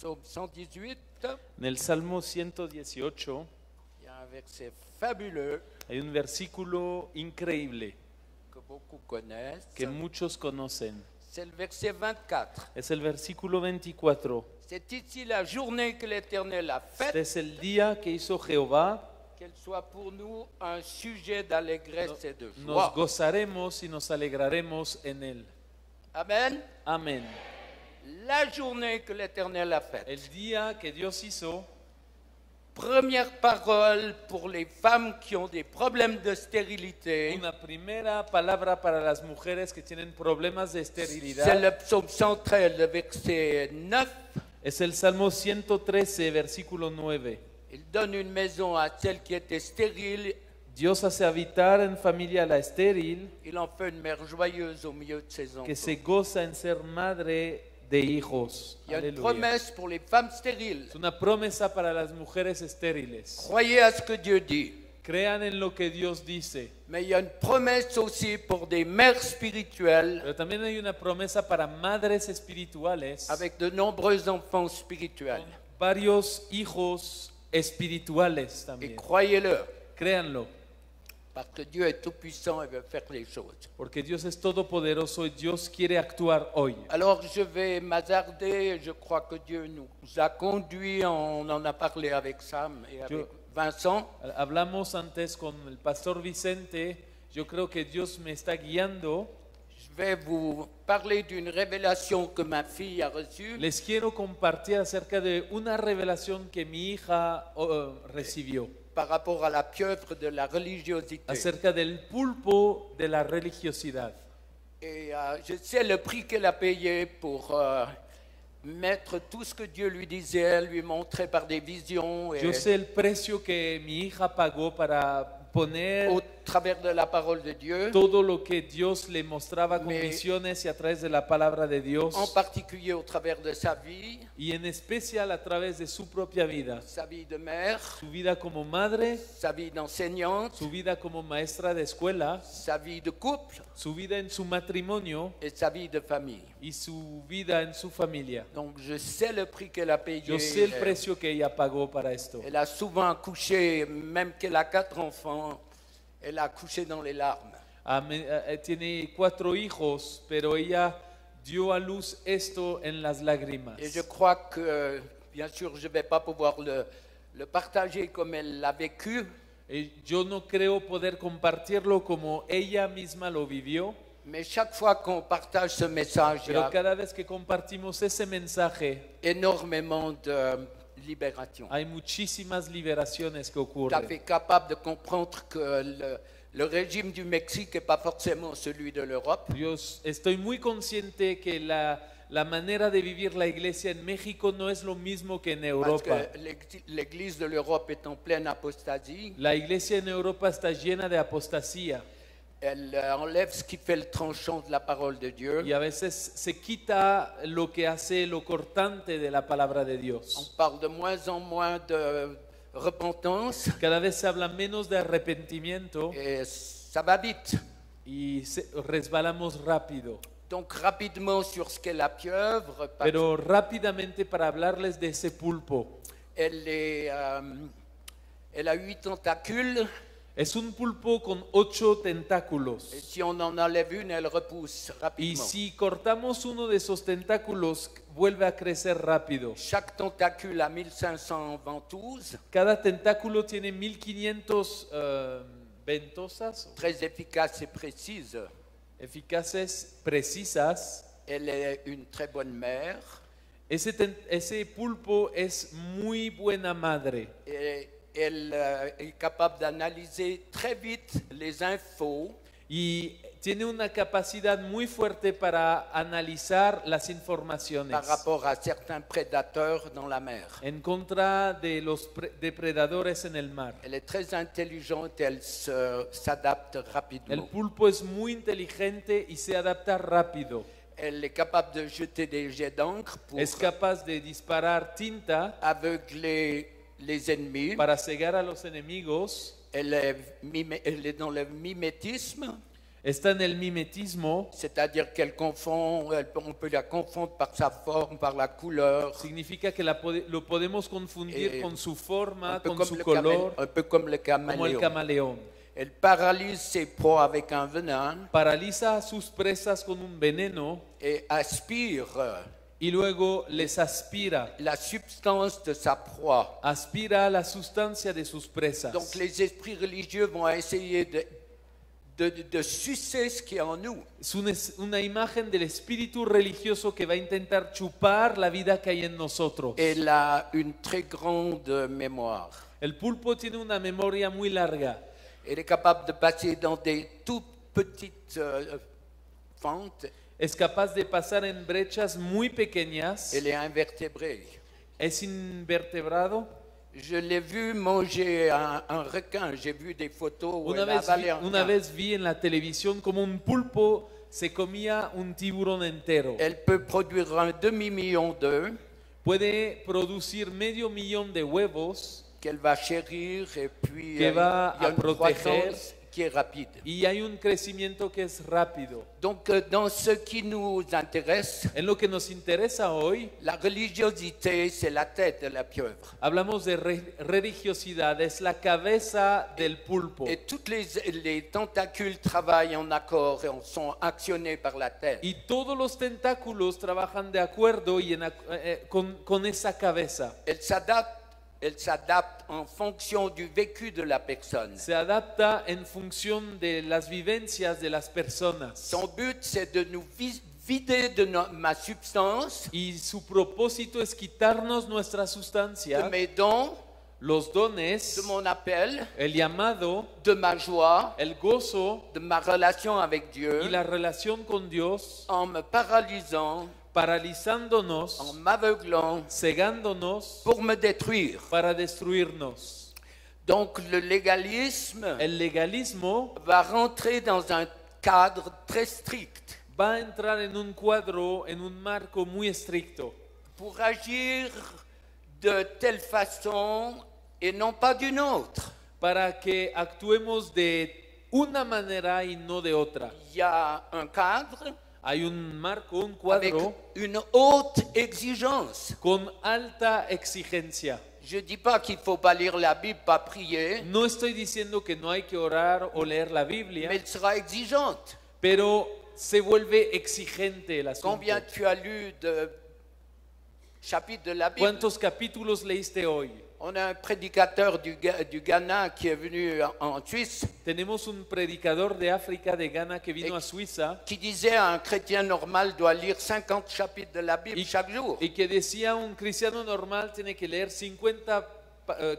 psaume 118, En el Salmo 118 il y a un verset fabuleux hay un versículo increíble que beaucoup connaissent. que muchos conocen. C'est le verset 24. Es el versículo 24. C'est ici la journée que l'Éternel a Este faite, es el día que hizo Jehová. qu'elle soit pour nous un sujet d'allégresse et de Nos joie. gozaremos y nos alegraremos en él. Amen. Amén. La journée que l'Éternel a faite. El día que Dios hizo. Première parole pour les femmes qui ont des problèmes de stérilité. Una primera palabra para las mujeres que tienen problemas de C'est esterilidad. le psaume 113, le verset 9. Es el Salmo 113, versículo 9. Il donne une maison à celle qui était stérile. Dios hace habitar en familia la estéril, Il en fait une mère joyeuse au milieu de ses enfants. que se goza en ser madre de hijos. Il y a une Aleluya. promesse pour les femmes stériles. Es una promesa para las mujeres estériles. Croyez à ce que Dieu dit. Crean en lo que Dios dice. Mais il y a une promesse aussi pour des mères spirituelles Pero también hay una promesa para madres espirituales, avec de nombreux enfants spirituels. varios hijos espirituales Et también. croyez-le, Créanlo, parce que Dieu est tout-puissant et veut faire les choses. porque Dios es todopoderoso y Dios quiere actuar hoy. Alors je vais m'hasarder, je crois que Dieu nous a conduits, on en a parlé avec Sam et avec Vincent. Hablamos antes con el pastor Vicente, yo creo que Dios me está guiando. Je vais vous parler d'une révélation que ma fille a reçue Les quiero compartir acerca de una revelación que mi hija recibió, par rapport à la pieuvre de la religiosité. acerca del pulpo de la religiosidad. Et je sais le prix qu'elle a payé pour mettre tout ce que Dieu lui disait, lui montrer par des visions et Yo sé el precio que mi hija pagó para poner au travers de la parole de Dieu, todo lo que Dios le mostraba con Me- visiones y a través de la palabra de Dios, en particulier au travers de sa vie y en especial a través de su propia vida, de mère, su vida como madre, sa vie d'enseignante, su vida como maestra de escuela, sa vie de couple su vida en su matrimonio et sa vie de famille. y su vida en su familia. Donc je sais le prix qu'elle a payé. Yo sé el precio que ella pagó para esto. Elle a souvent accouché, même qu'elle a 4 enfants, elle a accouché dans les larmes. Tiene 4 hijos, pero ella dio a luz esto en las lágrimas. Et je crois que, bien sûr, je ne vais pas pouvoir le partager comme elle l'a vécu, Yo no creo poder compartirlo como ella misma lo vivió, mais chaque fois qu'on partage ce message, il y pero a cada vez que compartimos ese mensaje, énormément de libération. hay muchísimas liberaciones que Tout à ocurren. fait capable de comprendre que le régime du Mexique n'est pas forcément celui de l'Europe. Yo estoy muy consciente que la manera de vivir la iglesia en México no es lo mismo que en Parce Europa. que l'Église de l'Europe est en pleine apostasie. La iglesia en Europa está llena de apostasía Elle enlève ce qui fait le tranchant de la parole de Dieu. y a veces se quita lo que hace lo cortante de la palabra de On Dios. parle de moins en moins de repentance Cada vez se habla menos de arrepentimiento et ça va vite. y resbalamos rápido. Donc rapidement sur ce qu'est la pieuvre, parce Pero rápidamente para hablarles de ese pulpo. elle a 8 tentacules Es un pulpo con 8 et tentáculos. si on en enlève une, elle repousse Y rapidement. si cortamos uno de esos tentáculos, vuelve a crecer rápido. Chaque tentacule a 1500 ventouses, Cada tentáculo tiene 1500 ventosas très efficaces et précises. eficaces, precisas. Elle est une très bonne mère Ese pulpo es muy buena madre. et elle est capable d'analyser très vite les infos Y tiene una capacidad muy fuerte para analizar las informaciones par rapport à certains prédateurs dans la mer. en contra de los depredadores en el mar. Elle est très intelligente, elle s'adapte El rapidement. pulpo es muy inteligente y se adapta rápido. Elle est capable de jeter des jets d'encre pour Es capaz de disparar tinta aveugler les ennemis. para cegar a los enemigos. Elle est dans le mimétisme. Está en el mimetismo, c'est-à-dire on peut la confondre par sa forme, par la couleur, significa que lo podemos confundir con su un forma, peu con comme su le color, un peu comme le como el caméléon. camaleón. Elle paralyse ses proies avec un venin Paraliza a sus presas con un veneno et aspire y luego les aspira. la substance de sa proie. Aspira a la sustancia de sus presas. Donc les esprits religieux vont essayer de sucer ce qui est en nous. Es una imagen del espíritu religioso que va a intentar chupar la vida que hay en nosotros. Elle a une très grande mémoire. El pulpo tiene una memoria muy larga. Elle est capable de passer dans des tout petites fentes. Es capaz de pasar en brechas muy pequeñas. Elle est invertébrée. Es invertebrado. Je l'ai vu manger un requin. J'ai vu des photos où elle a avalé un Una requin. vez vi en la televisión como un pulpo se comía un tiburón entero. Elle peut produire un demi-million d'œufs Puede producir 500,000 de huevos qu'elle va chérir et puis Que va il y a a une proteger. croissance qui est rapide. y hay un crecimiento que es rápido. Donc dans ce qui nous intéresse, En lo que nos interesa hoy, la religiosité, c'est la tête de la pieuvre. hablamos de religiosidad, es la cabeza del pulpo. Et toutes les tentacules travaillent en accord et sont actionnés par la tête. Y todos los tentáculos trabajan de acuerdo y con esa cabeza. Elle s'adapte en fonction du vécu de la personne. Se adapta en función de las vivencias de las personas. Son but, c'est de nous vider de ma substance, Y su propósito es quitarnos nuestra de sustancia, mes dons, los dones, de mon appel, el llamado, de ma joie, el gozo de ma relation avec Dieu, y la relación con Dios, en me paralysant, paralizándonos, en m'aveuglant cegándonos pour me détruire. para destruirnos. Donc le légalisme El legalismo va rentrer dans un cadre très strict va a entrar en un cuadro, en un marco muy estricto, pour agir de telle façon et non pas d'une autre. para que actuemos de una manera y no de otra. Il y a un cadre Hay un marco, un avec cuadro une haute exigence. con alta exigencia. Je ne dis pas qu'il ne faut pas lire la Bible, pas prier, No estoy diciendo que no hay que orar o leer la Biblia, mais elle sera exigeante. pero se vuelve exigente el asunto. Combien tu as lu de chapitres de la Bible? ¿Cuántos capítulos leíste hoy? On a un prédicateur du Ghana qui est venu en Suisse Tenemos un predicador de África, de Ghana, que vino a Suiza qui disait un chrétien normal doit lire 50 chapitres de la Bible chaque jour. y que decía un cristiano normal tiene que leer 50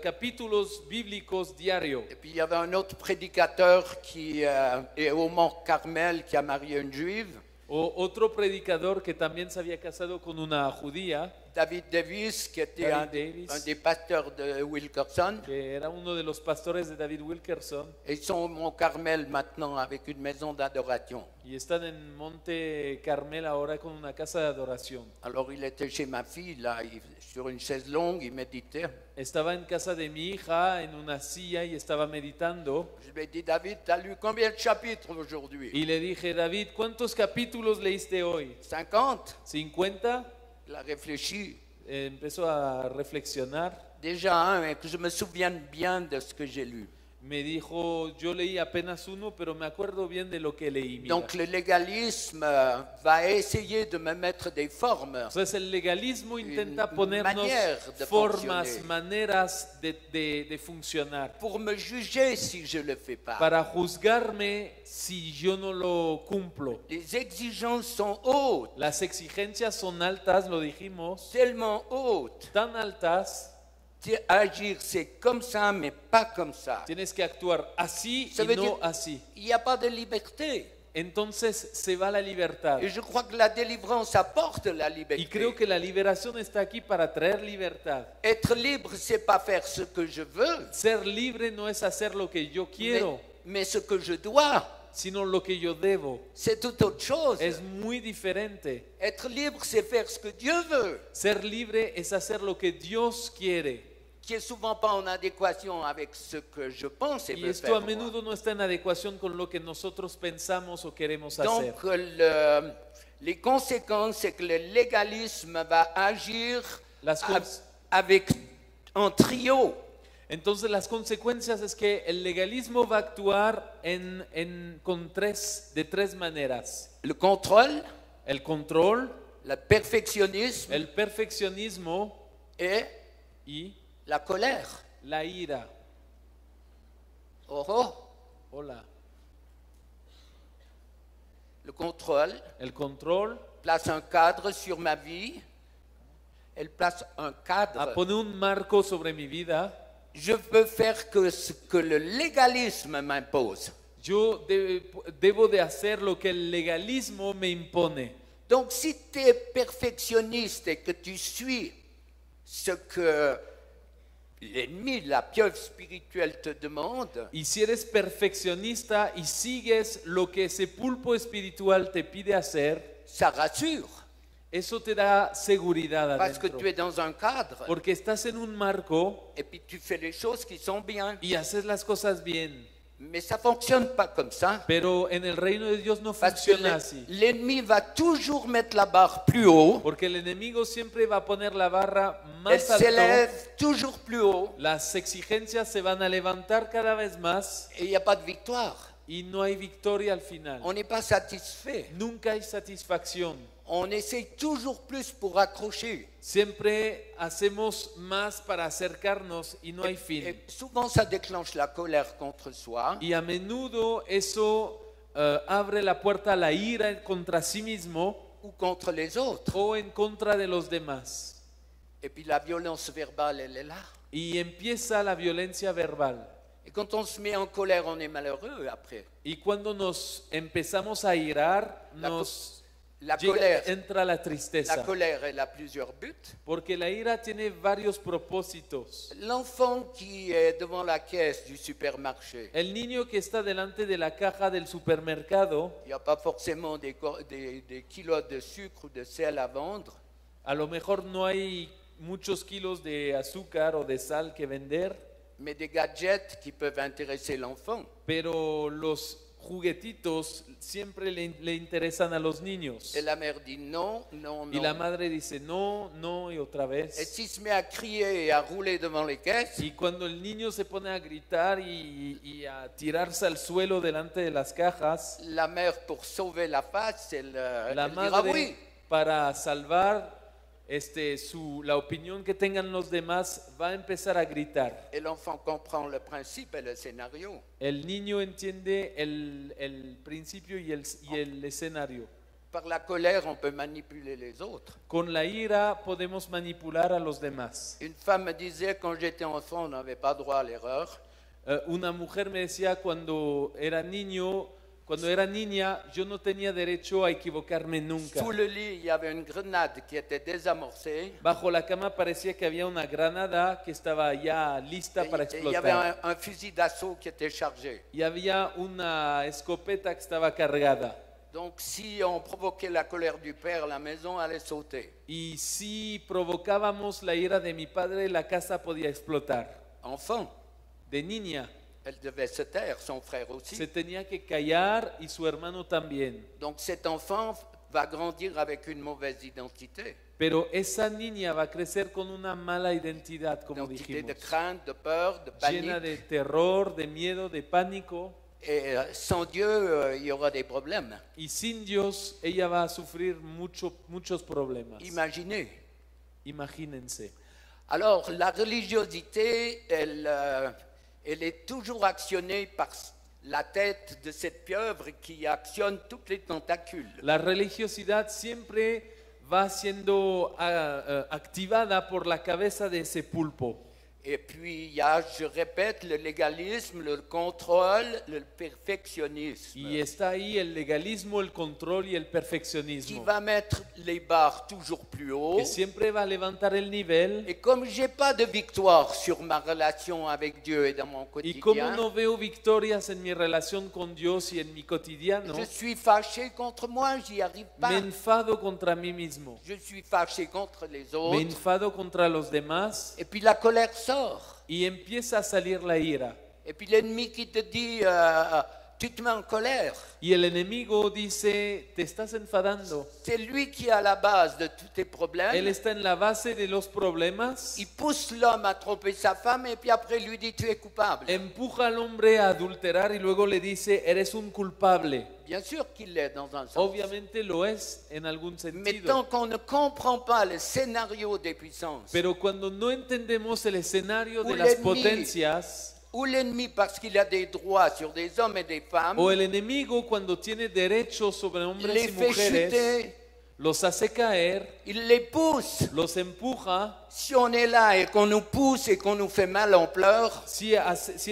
capítulos bíblicos diario. Et puis il y avait un autre prédicateur qui est au Mont Carmel qui a marié une juive, O otro predicador que también se había casado con una judía, David Davis, qui était David Davis. un des pasteurs de Wilkerson. que era uno de los pastores de David Wilkerson, Et ils sont au Mont Carmel maintenant avec une maison d'adoration. y están en Monte Carmel ahora con una casa de adoración. Alors il était chez ma fille, là, sur une chaise longue, il méditait. Estaba en casa de mi hija en una silla y estaba meditando. Je lui ai dit, David, tu as lu combien de chapitres aujourd'hui? Y le dije, David, ¿cuántos capítulos leíste hoy? 50? ¿50? Il a réfléchi. Empezó a reflexionar. Déjà un, et que je me souvienne bien de ce que j'ai lu. Me dijo, yo leí apenas uno, pero me acuerdo bien de lo que leí. Mira. Donc le légalisme va essayer de me mettre des formes. Entonces el legalismo intenta Une ponernos manière de formas, fonctionner. maneras de funcionar Pour me juger si je ne le fais pas. para juzgarme si yo no lo cumplo. Les exigences sont hautes, Las exigencias son altas, lo dijimos, tellement hautes. tan altas. Agir, c'est comme ça, mais pas comme ça. Tienes que actuar así Ça y veut no dire así. il n'y a pas de liberté. Entonces se va la libertad. Et je crois que la délivrance apporte la Y liberté. creo que la liberación está aquí para traer libertad. Être libre, c'est pas faire ce que je veux, Ser libre no es hacer lo que yo quiero, mais ce que je dois. sino lo que yo debo. C'est tout autre chose. Es muy diferente. Être libre, c'est faire ce que Dieu veut. Ser libre es hacer lo que Dios quiere. qui est souvent pas en adéquation avec ce que je pense et Y veux esto a faire. moi. menudo no está en adecuación con lo que nosotros pensamos o queremos hacer. Donc, les conséquences, c'est que le légalisme va agir Las cons- avec un trio. Entonces las consecuencias es que el legalismo va a actuar de tres maneras. Le contrôle, El control, le perfectionnisme el perfeccionismo et y la colère. la ira. Oh, oh. Hola. Le contrôle El control place un cadre sur ma vie. Elle place un cadre. pone un marco sobre mi vida. Je veux faire que ce que le légalisme m'impose. Yo debo de hacer lo que el legalismo me impone. Donc, si tu es perfectionniste et que tu suis ce que l'ennemi, la pieuvre spirituelle te demande, Y si eres perfeccionista y sigues lo que ese pulpo espiritual te pide hacer, ça rassure. eso te da seguridad Parce que adentro. tu es dans un cadre Porque estás en un marco et puis tu fais les choses qui sont bien. y haces las cosas bien. Mais ça ne fonctionne pas comme ça. Pero en el reino de Dios no Parce que funciona así. l'ennemi va toujours mettre la barre plus haut. Porque el enemigo siempre va a poner la barra Elle más alto. s'élève toujours plus haut Las exigencias se van a levantar cada vez más et il n'y a pas de victoire. y no hay victoria al final. On n'est pas satisfait. Nunca hay satisfacción. On essaye toujours plus pour accrocher. Siempre hacemos más para acercarnos y no hay fin. Et souvent, ça déclenche la colère contre soi. Y a menudo eso abre la puerta a la ira contra sí mismo Ou contre les autres. o en contra de los demás. Et puis la violence verbale, elle est là. Y empieza la violencia verbal. Et quand on se met en colère, on est malheureux après. Y cuando nos empezamos a irar, La colère, entra la tristeza. elle a plusieurs buts. Porque la ira tiene varios propósitos. L'enfant qui est devant la caisse du supermarché, El niño que está delante de la caja del supermercado, il n'y a pas forcément des kilos de sucre ou de sel à vendre. a lo mejor no hay muchos kilos de azúcar o de sal que vender, Mais des gadgets qui peuvent intéresser l'enfant. pero los juguetitos siempre le interesan a los niños. Et la mère dit non, non, Y la non. madre dice no, no y otra Et vez. s'il se met à crier et à rouler devant les caisses, Y cuando el niño se pone a gritar y a tirarse al suelo delante de las cajas, la mère, pour sauver la face, elle la dira madre, oui. para salvar la opinión que tengan los demás, va a empezar a gritar. Et l'enfant comprend le principe et le scénario. El niño entiende el principio y el escenario. Par la colère, on peut manipuler les autres. Con la ira podemos manipular a los demás. Une femme me disait, quand j'étais enfant, on n'avait pas droit à l'erreur. Una mujer me decía cuando era niña, yo no tenía derecho a equivocarme nunca. Sous le lit, il y avait une grenade qui était désamorcée. Bajo la cama parecía que había una granada que estaba ya lista para Et il y avait explotar. un fusil d'assaut qui était chargé. Y había una escopeta que estaba cargada. Donc, si on provoquait la colère du père, la maison allait sauter. Y si provocábamos la ira de mi padre, la casa podía explotar. Enfant, De niña elle devait se taire, son frère aussi. se tenía que callar y su hermano también. Donc, cet enfant va grandir avec une mauvaise identité. Pero esa niña va a crecer con una mala identidad, como Identité de dijimos, crainte, de peur, de llena panique. de terror, de miedo, de pánico. Et sans Dieu, il y aura des problèmes. Y sin Dios, ella va a sufrir muchos problemas. Imaginez. Imagínense. Alors, la religiosité, elle est toujours actionnée par la tête de cette pieuvre qui actionne toutes les tentacules. La religiosidad siempre va siendo activada por la cabeza de ese pulpo. Et puis, il y a, je répète, le légalisme, le contrôle, le perfectionnisme, Y está ahí el legalismo, el control y el qui perfeccionismo, va mettre les barres toujours plus haut. que siempre va a levantar el nivel. Et comme j'ai pas de victoire sur ma relation avec Dieu et dans mon Y como quotidien, no veo victorias en mi relación con Dios y en mi cotidiano, je suis fâché contre moi, j'y arrive me pas. enfado contra mí mismo, Je suis fâché contre les me autres. enfado contra los demás Et puis la colère sort. sort. y empieza a salir la ira. Et puis l'ennemi qui te dit, tu te mets en colère. Y el enemigo dice, te estás enfadando. C'est lui qui est à la base de tous tes Él problèmes. está en la base de los problemas. Il pousse l'homme à tromper sa femme et puis après il lui dit, tu es coupable. Empuja al hombre a adulterar y luego le dice, eres un culpable. Bien sûr qu'il l'est dans un sens. Obviamente lo es en algún Mais tant sentido. qu'on ne comprend pas le scénario des puissances, Pero cuando no entendemos el escenario de Un las enemigo. potencias, ou l'ennemi parce qu'il a des droits sur des hommes et des femmes, o el enemigo cuando tiene derechos sobre il hombres les y fait mujeres, chuter, los hace caer, il les pousse. los empuja. Si on est là et qu'on nous pousse et qu'on nous fait mal, on pleure. Si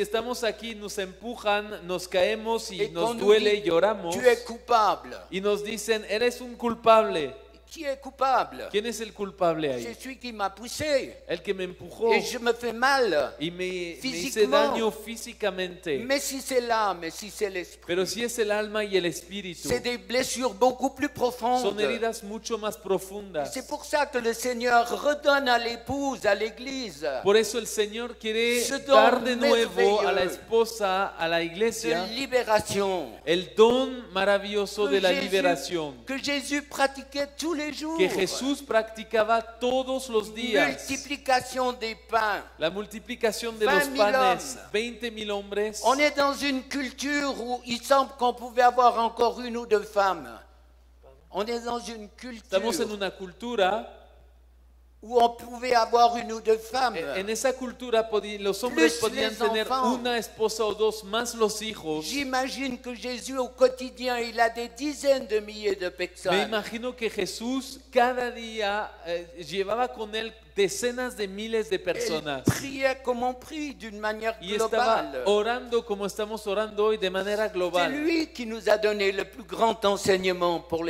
estamos aquí, nos empujan, nos caemos y Et qu'on nos nous duele y dit, lloramos. tu es coupable. Y nos dicen, eres un culpable. Qui est coupable? ¿Quién es el culpable C'est ahí? celui qui m'a poussé. El que me empujó Et je me fais mal. y me hice Físicamente. daño físicamente. Mais si c'est l'âme et si c'est l'esprit, Pero si es el alma y el espíritu, c'est des blessures beaucoup plus son profondes. heridas mucho más profundas. C'est pour ça que le Seigneur redonne à l'épouse, à l'église, Por eso el Señor quiere Ce don dar de nuevo a la merveilleux esposa, a la de iglesia, libération. el don maravilloso de la liberación Que Jésus pratiquait tous les jours. que Jesús practicaba todos los días. Multiplication des pains. La multiplicación de 20 los 000 panes, hommes. 20,000 hombres. On est dans une culture où il semble qu'on pouvait avoir encore une ou deux femmes. On est dans une Estamos en culture una cultura, où on pouvait avoir une ou deux femmes. en esa cultura los hombres Plus podían les tener enfants. una esposa o dos más los hijos. J'imagine que Jésus au quotidien, il a des dizaines de milliers de Me personnes. imagino que Jesús cada día llevaba con él decenas de miles de Il personas priait comme on prie d'une manière y estaba globale. orando como estamos orando hoy de manera C'est global. lui qui nous a donné le plus grand enseignement pour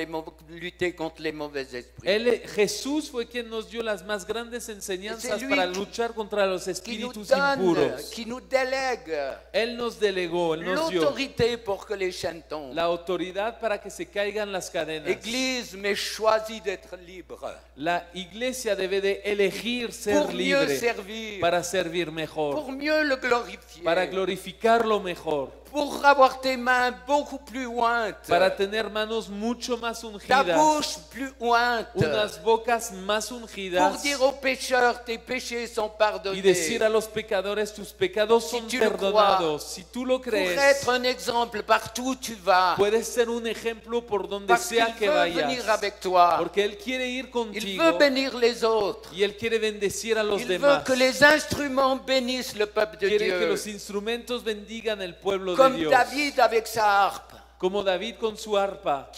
lutter contre les mauvais esprits. Jesús fue quien nos dio las más grandes enseñanzas lui para qui- luchar contra los Qui nous espíritus donne, impuros. qui nous délègue Él nos delegó, Él nos dio l'autorité pour que les chaînes tombent. la autoridad para que se caigan las cadenas. L'Église mais choisit d'être libre La iglesia debe de elegir ser pour mieux libre servir, para servir mejor, pour mieux le glorifier, para glorificarlo mejor, pour avoir tes mains beaucoup plus ointes, para tener manos mucho más ta ungidas, bouche plus ointe, unas bocas más pour ungidas dire aux pécheurs, tes péchés sont y pardonnés. decir a los pecadores, tus pecados son tu lo perdonados. Si tú lo Pour crees, être un exemple partout où tu vas, puedes ser un ejemplo por donde parce qu'il sea que veut venir vayas, avec toi, porque Él quiere ir il contigo veut bénir les autres, y Él quiere bendecir a los il veut demás. que les instruments bénissent le peuple de Quiere que Dieu, los instrumentos bendigan el pueblo de comme Dios, David avec sa harpe, como David con su arpa,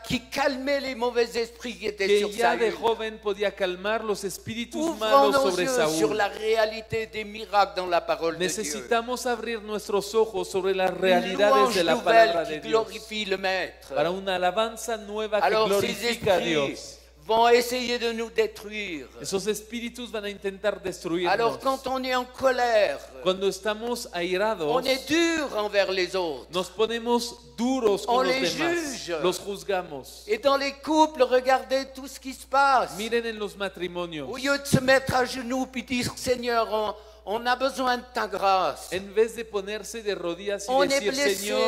qui calmait les mauvais esprits qui étaient que sur ya de Saül. joven podía calmar los espíritus Ouvrons malos nos sobre yeux sur Saúl. la réalité des miracles dans la parole de Dieu. Necesitamos abrir nuestros ojos sobre las Une realidades louange de la nouvelle palabra qui de Dios, glorifie le Maître. para una alabanza nueva que Alors ces glorifica a esprits Dios. vont essayer de nous détruire. Esos espíritus van a intentar destruirnos. Alors quand on est en colère, Cuando estamos airados, on est dur envers les autres. nos ponemos duros On con los les demás, juge. los juzgamos. Et dans les couples, regardez tout ce qui se passe. Miren en los matrimonios, Au lieu de se mettre à genoux puis dire Seigneur, on a besoin de ta grâce. en vez de ponerse de rodillas y On est decir, blessé. Señor,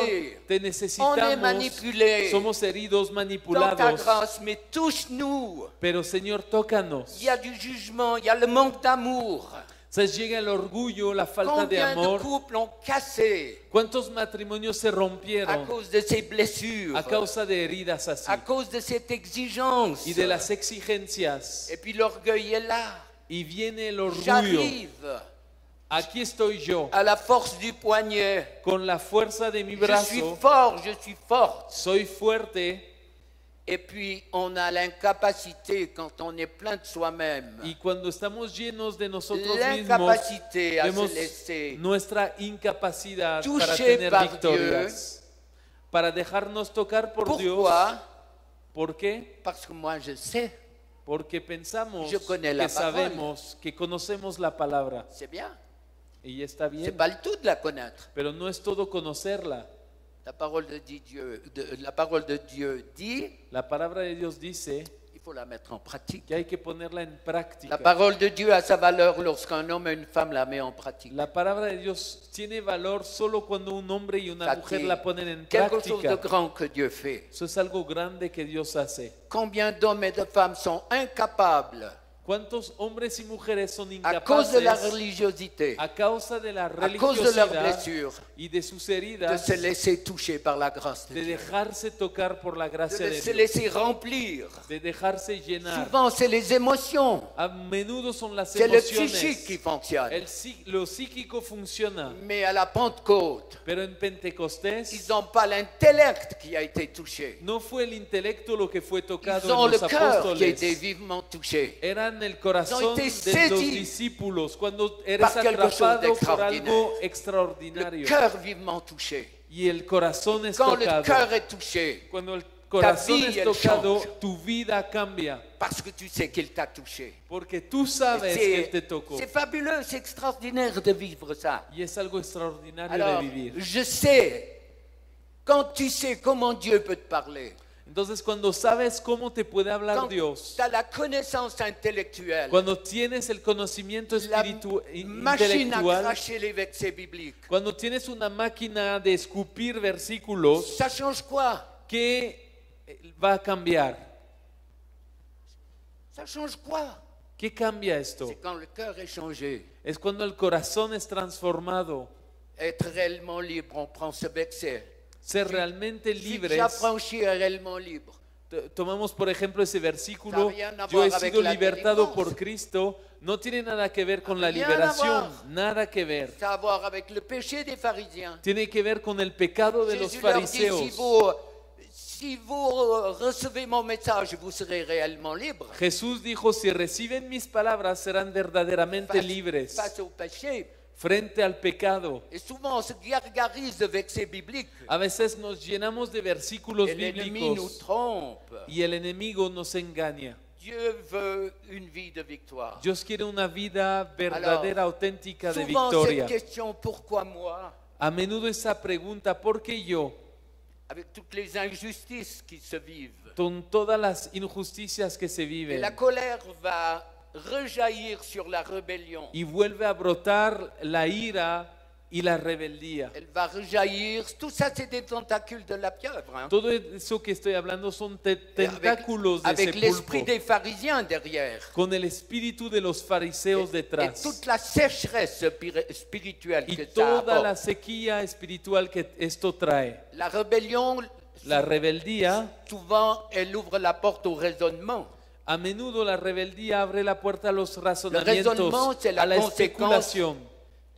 te On est necesitamos, manipulé. somos heridos, Dans ta manipulados, grâce, mais touche-nous. pero Señor, tócanos. Il y a du jugement, il y a le manque d'amour. Entonces llega el orgullo, la falta de Combien de amor. couples ont cassé ¿Cuántos matrimonios se à rompieron cause de ces blessures, a causa de heridas así à cause de cette exigence? y de las exigencias? Et puis l'orgueil est là. Y viene el orgullo. J'arrive Aquí estoy yo, à la force du poignet. con la fuerza de mi Je suis brazo, fort, je suis forte. soy fuerte. Et puis on a l'incapacité, quand on est plein de soi-même, Y cuando estamos llenos de nosotros mismos, l'incapacité à se vemos laisser nuestra incapacidad para toucher tener par victorias, para dejarnos tocar por Dios. Pourquoi? ¿Por qué? Parce que moi je sais, Porque pensamos Je connais la que sabemos, que conocemos la palabra. c'est bien. Y está C'est bien, pas le tout de la connaître. pero no es todo conocerla. La parole de Dieu dit, La palabra de Dios dice, il faut la mettre en pratique. que hay que ponerla en La práctica. parole de Dieu a sa valeur lorsqu'un homme et une femme la met en pratique. La palabra de Dios tiene valor solo cuando un hombre y una Ça, mujer c'est la ponen en quelque chose de práctica. grand que Dieu fait. Eso es algo grande que Dios hace. Combien d'hommes et de femmes sont incapables, ¿Cuántos hombres y mujeres son à cause de la incapaces religiosité, a causa de la à cause de leurs religiosidad blessures, y de sus de heridas se laisser toucher par la grâce de de Dieu, dejarse tocar por la gracia de de se Dios, laisser remplir? de dejarse llenar? Souvent, c'est les émotions, A menudo son las c'est le psychique qui emociones. fonctionne. Lo psíquico funciona, Mais à la Pentecôte, pero en Pentecostés ils n'ont pas l'intellect qui a été touché. no fue el intelecto lo que fue tocado Ils ont en le los cœur qui a été apóstoles. vivement touché. Eran el corazón été de los saisis discípulos cuando eres par quelque chose atrapado por d'extraordinaire. algo Le extraordinario cœur vivement touché. y el corazón es Quand le tocado. cœur est touché, Cuando el corazón vie, es elle tocado, change. tu vida cambia parce que tu sais qu'il t'a touché. porque tú sabes que él te tocó C'est fabuleux, c'est extraordinaire de vivre ça. y es algo extraordinario Alors, de vivir. je sais, quand tu sais comment Dieu peut te parler, Entonces, cuando sabes cómo te puede hablar quand Dios, tu as la connaissance intellectuelle, cuando tienes el conocimiento la machine à intelectual, cracher les versets bibliques, cuando tienes una máquina de escupir versículos, ça change quoi? ¿qué va a cambiar? Ça change quoi? ¿Qué cambia esto? C'est quand le cœur est changé. Es cuando el corazón es transformado. Être réellement libre, on prend ce verset. Ser realmente Si libres. j'affranchis est réellement libre. Tomamos por ejemplo ese versículo, Ça n'a rien à yo he voir avec sido la libertado délivrance. por Cristo, no tiene nada que ver con la Rien à liberación, voir. nada que ver. Ça a à voir avec le péché des pharisiens. Tiene que ver con el pecado de los Jésus leur dit, fariseos. si vous recevez mon message, vous serez réellement libre. Jesús dijo, si reciben mis palabras serán verdaderamente libres Face au péché. frente al pecado. Et souvent, on se gargarise de versets bibliques. A veces nos llenamos de versículos Et l'ennemi nous bíblicos trompe. y el enemigo nos engaña. Dieu veut une vie de victoire. Dios quiere una vida verdadera, auténtica de Souvent, victoria. cette question, pourquoi moi? A menudo esa pregunta, ¿por qué yo? Avec toutes les injustices qui se vivent. Con todas las injusticias que se Et viven. la colère va rejaillir sur la rébellion. Y vuelve a brotar la ira y la rebeldía. Elle va rejaillir. Tout ça, c'est des tentacules de la pieuvre. Hein. Todo eso que estoy hablando son tentáculos de Avec ese l'esprit pulpo, des pharisiens derrière. con el espíritu de los fariseos Et detrás. toute la sécheresse spirituelle Y que ça toda la apporte. sequía espiritual que esto trae. La rébellion, La rebeldía, souvent, elle ouvre la porte au raisonnement. a menudo la rebeldía abre la puerta a los raisonnement, razonamientos, c'est la a la conséquence. especulación.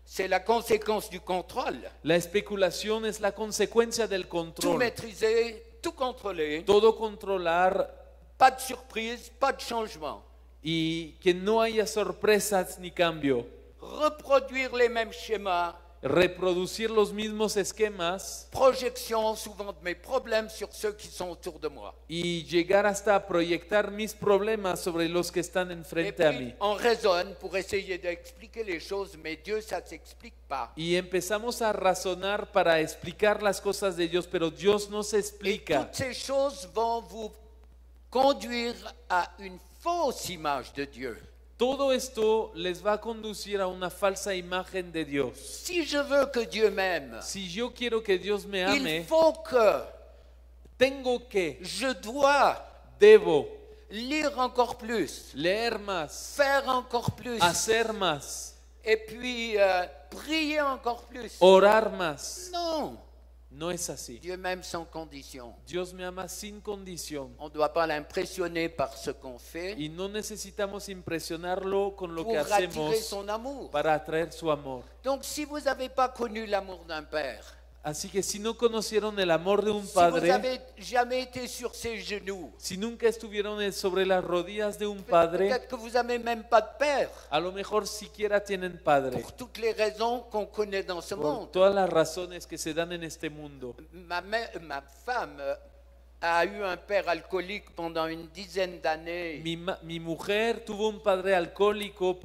C'est la conséquence du contrôle. La especulación es la consecuencia del Tout control. maîtriser, tout contrôler, Todo controlar pas de surprise, pas de changement. y que no haya sorpresas ni cambio. Reproduire les mêmes schémas, Reproducir los mismos esquemas projection souvent de mes problèmes sur ceux qui sont autour de moi. y llegar hasta a proyectar mis problemas sobre los que están Et enfrente a puis, mí. on raisonne pour essayer d'expliquer les choses, mais Dieu, ça ne s'explique pas. Y empezamos a razonar para explicar las cosas de Dios, pero Dios no se Et explica. toutes ces choses vont vous conduire à une fausse image de Dieu. Todo esto les va a conducir a una falsa imagen de Dios. Si je veux que Dieu m'aime, Si yo quiero que Dios me il ame, faut que tengo que, je dois debo lire encore plus, leer más, faire encore plus, hacer más, et puis prier encore plus. orar más. Non, No es así. Dieu m'aime sans condition. Dios me ama sin condición. On ne doit pas l'impressionner par ce qu'on fait Y no necesitamos impresionarlo con lo que pour attirer hacemos son amour. para atraer su amor. Donc si vous n'avez pas connu l'amour d'un père, Así que si no conocieron el amor de un si vous padre, n'avez jamais été sur ses genoux, si nunca estuvieron sobre las rodillas de un padre, peut-être que vous n'avez même pas de père, a lo mejor siquiera tienen padre, pour toutes les raisons qu'on connaît dans ce por monde. todas las razones que se dan en este mundo. Ma femme a eu un père alcoolique pendant une dizaine d'années. Mi mujer tuvo un padre alcohólico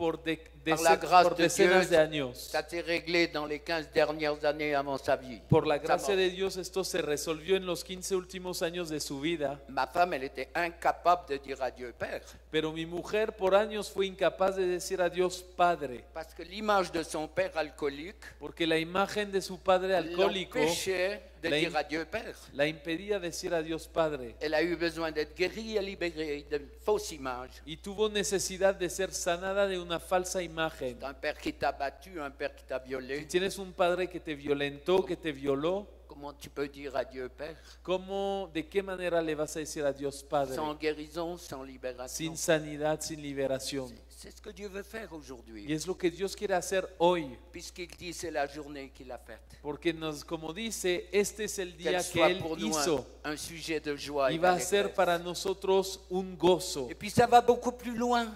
Par la grâce por de decenas de Dieu, años. ça s'est réglé dans les 15 dernières années avant sa vie. Por la Sa gracia mort. de Dios esto se resolvió en los 15 últimos años de su vida, Ma femme, elle était incapable de dire à Dieu Père, pero mi mujer por años fue incapaz de decir a Dios Padre, parce que l'image de son père alcoolique porque la imagen de su padre alcohólico l'empêchait de la dire im- à Dieu Père. la impedía decir a Dios Padre Elle a eu besoin d'être guérie et libérée d'une fausse image. y tuvo necesidad de ser sanada de una falsa imagen. Un père qui t'a battu, un père qui t'a Si violé, tienes un padre que te violentó, que te violó, comment tu peux dire à Dieu Père? ¿de qué manera le vas a decir a Dios Padre? Sans guérison, sans libération. Sin sanidad, sin liberación. C'est ce que Dieu veut faire Y aujourd'hui, es lo que Dios quiere hacer hoy, puisqu'il dit c'est la journée qu'il a faite. porque como dice, este es el Qu'elle día que soit Él pour nous hizo un sujet de joie y et va a ser d'allégresse. para nosotros un gozo Et puis ça va beaucoup plus loin.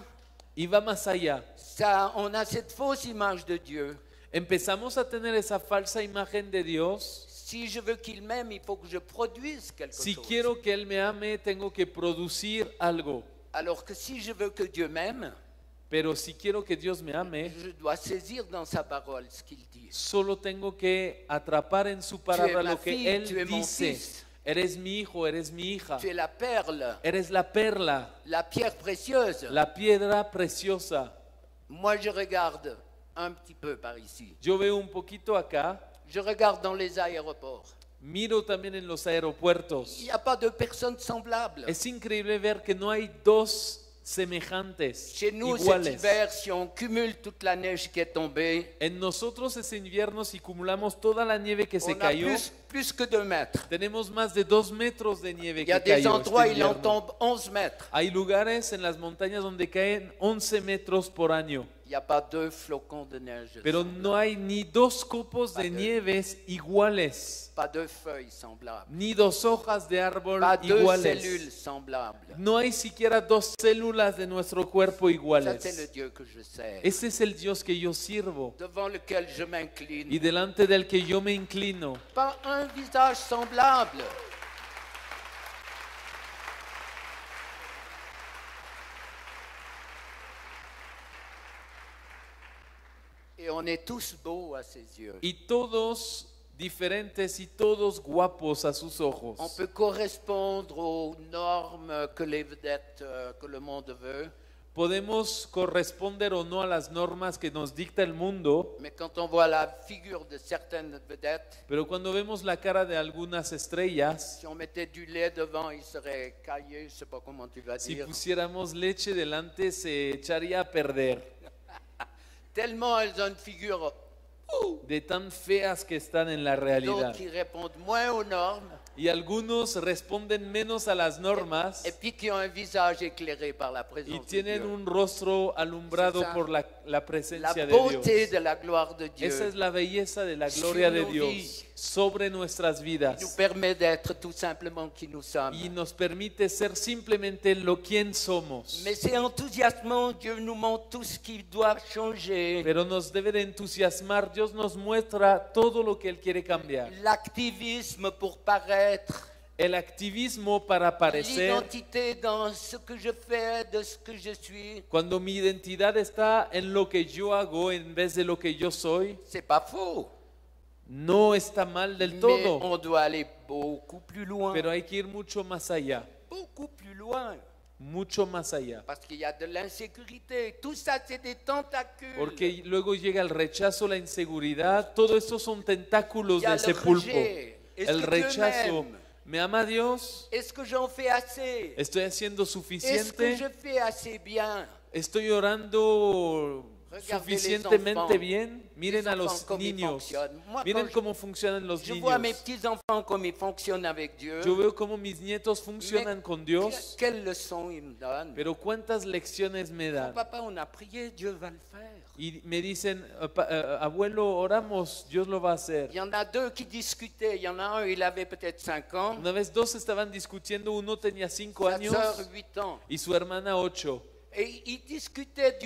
y va más allá. Ça, on a cette fausse image de Dieu. Empezamos a tener esa falsa imagen de Dios. Si je veux qu'il m'aime, il faut que je produise quelque Si chose. quiero que Él me ame, tengo que producir algo. Alors que si je veux que Dieu m'aime, Pero si quiero que Dios me ame, je dois saisir dans sa parole ce qu'il dit. solo tengo que atrapar en su palabra ma lo que fille, Él tu es mon dice. fils. Eres mi hijo, eres mi hija, Tu es la perle, eres la perla, la pierre précieuse. la piedra preciosa. Moi, je regarde un petit peu par ici. Yo veo un poquito acá, Je regarde dans les aéroports. miro también en los Il aeropuertos. n'y a pas de personnes semblables. Es increíble ver que no hay dos semejantes, Chez nous, cet iguales. hiver, si on cumule toute la neige qui est tombée, En nosotros ese invierno, si acumulamos toda la nieve que se on a cayó, plus que 2 mètres. tenemos más de 2 metros de nieve Il y a que des cayó endroits, este il en invierno. tombe 11 mètres. Hay lugares en las montañas donde caen 11 metros por año, Il n'y a pas 2 flocons de neige. pero no hay ni 2 copos de Padre. nieves iguales, Pas 2 feuilles semblables. ni 2 hojas de árbol Pas 2 iguales. cellules semblables. No hay siquiera 2 células de nuestro cuerpo Ça, c'est le iguales. Dieu que je sers, Ese es el Dios que yo sirvo devant lequel je y m'incline. delante del que yo me inclino. Pas un visage semblable. Et on est tous beaux à ses yeux. Y todos diferentes y todos guapos a sus On ojos. peut correspondre aux normes que les vedettes, que le monde veut, Podemos corresponder o no a las normas que nos dicta el mundo, mais quand on voit la figure de certaines vedettes, pero cuando vemos la cara de algunas estrellas, si on mettait du lait devant, il serait caillé, je ne sais pas comment tu vas si dire. pusiéramos leche delante se echaría a perder, Tellement elles ont une figure, de tan feas que están en la d'autres realidad. qui répondent moins aux normes, Y algunos responden menos a las normas et puis qui ont un visage éclairé par la y présence de tienen Dieu. un rostro alumbrado C'est ça. por la La presencia de beauté Dios. de la gloire de Dieu Esa es la belleza de la gloria de nos Dios vies. sobre nuestras nous vidas permet d'être tout simplement qui nous sommes. y nos permite ser simplemente quien somos. Mais c'est enthousiasmant, Dieu nous montre tout ce qui doit changer. Pero nos debe de entusiasmar, Dios nos muestra todo lo que Él quiere cambiar. L'activisme pour paraître, El activismo para parecer, l'identité dans ce que je fais, de ce que je suis, cuando mi identidad está en lo que yo hago en vez de lo que yo soy, c'est pas faux. no está mal del Mais todo, on doit aller beaucoup plus loin. pero hay que ir mucho más allá, Beaucoup plus loin. mucho más allá. Parce qu'il y a de l'insécurité. Tout ça, c'est des tentacules. Porque luego llega el rechazo, la inseguridad, todo esto son tentáculos Il y a de ese le pulpo. rejet. Est-ce El que Dieu rechazo. m'aime? ¿Me ama Dios? Est-ce que j'en fais assez? ¿Estoy haciendo Est-ce que suficiente? je fais assez bien? ¿Estoy orando Regardez les suficientemente enfants. bien? Miren Les a enfants los comme ils niños. fonctionnent. Moi, Miren quand cómo funcionan los Je vois mes niños. petits-enfants comme ils fonctionnent avec Dieu. Yo veo cómo mis nietos funcionan con Dios, Quelle leçon ils me donnent. pero cuántas lecciones me dan. Papa, on a prié, Dieu va le faire. Y me dicen, abuelo, oramos, Dios lo va a hacer. Il y en a deux qui discutaient. Il y en a un, il avait peut-être 5 ans. Una vez dos estaban discutiendo, uno tenía 5 Sa años sœur, 8 ans. y su hermana 8. Et ils discutaient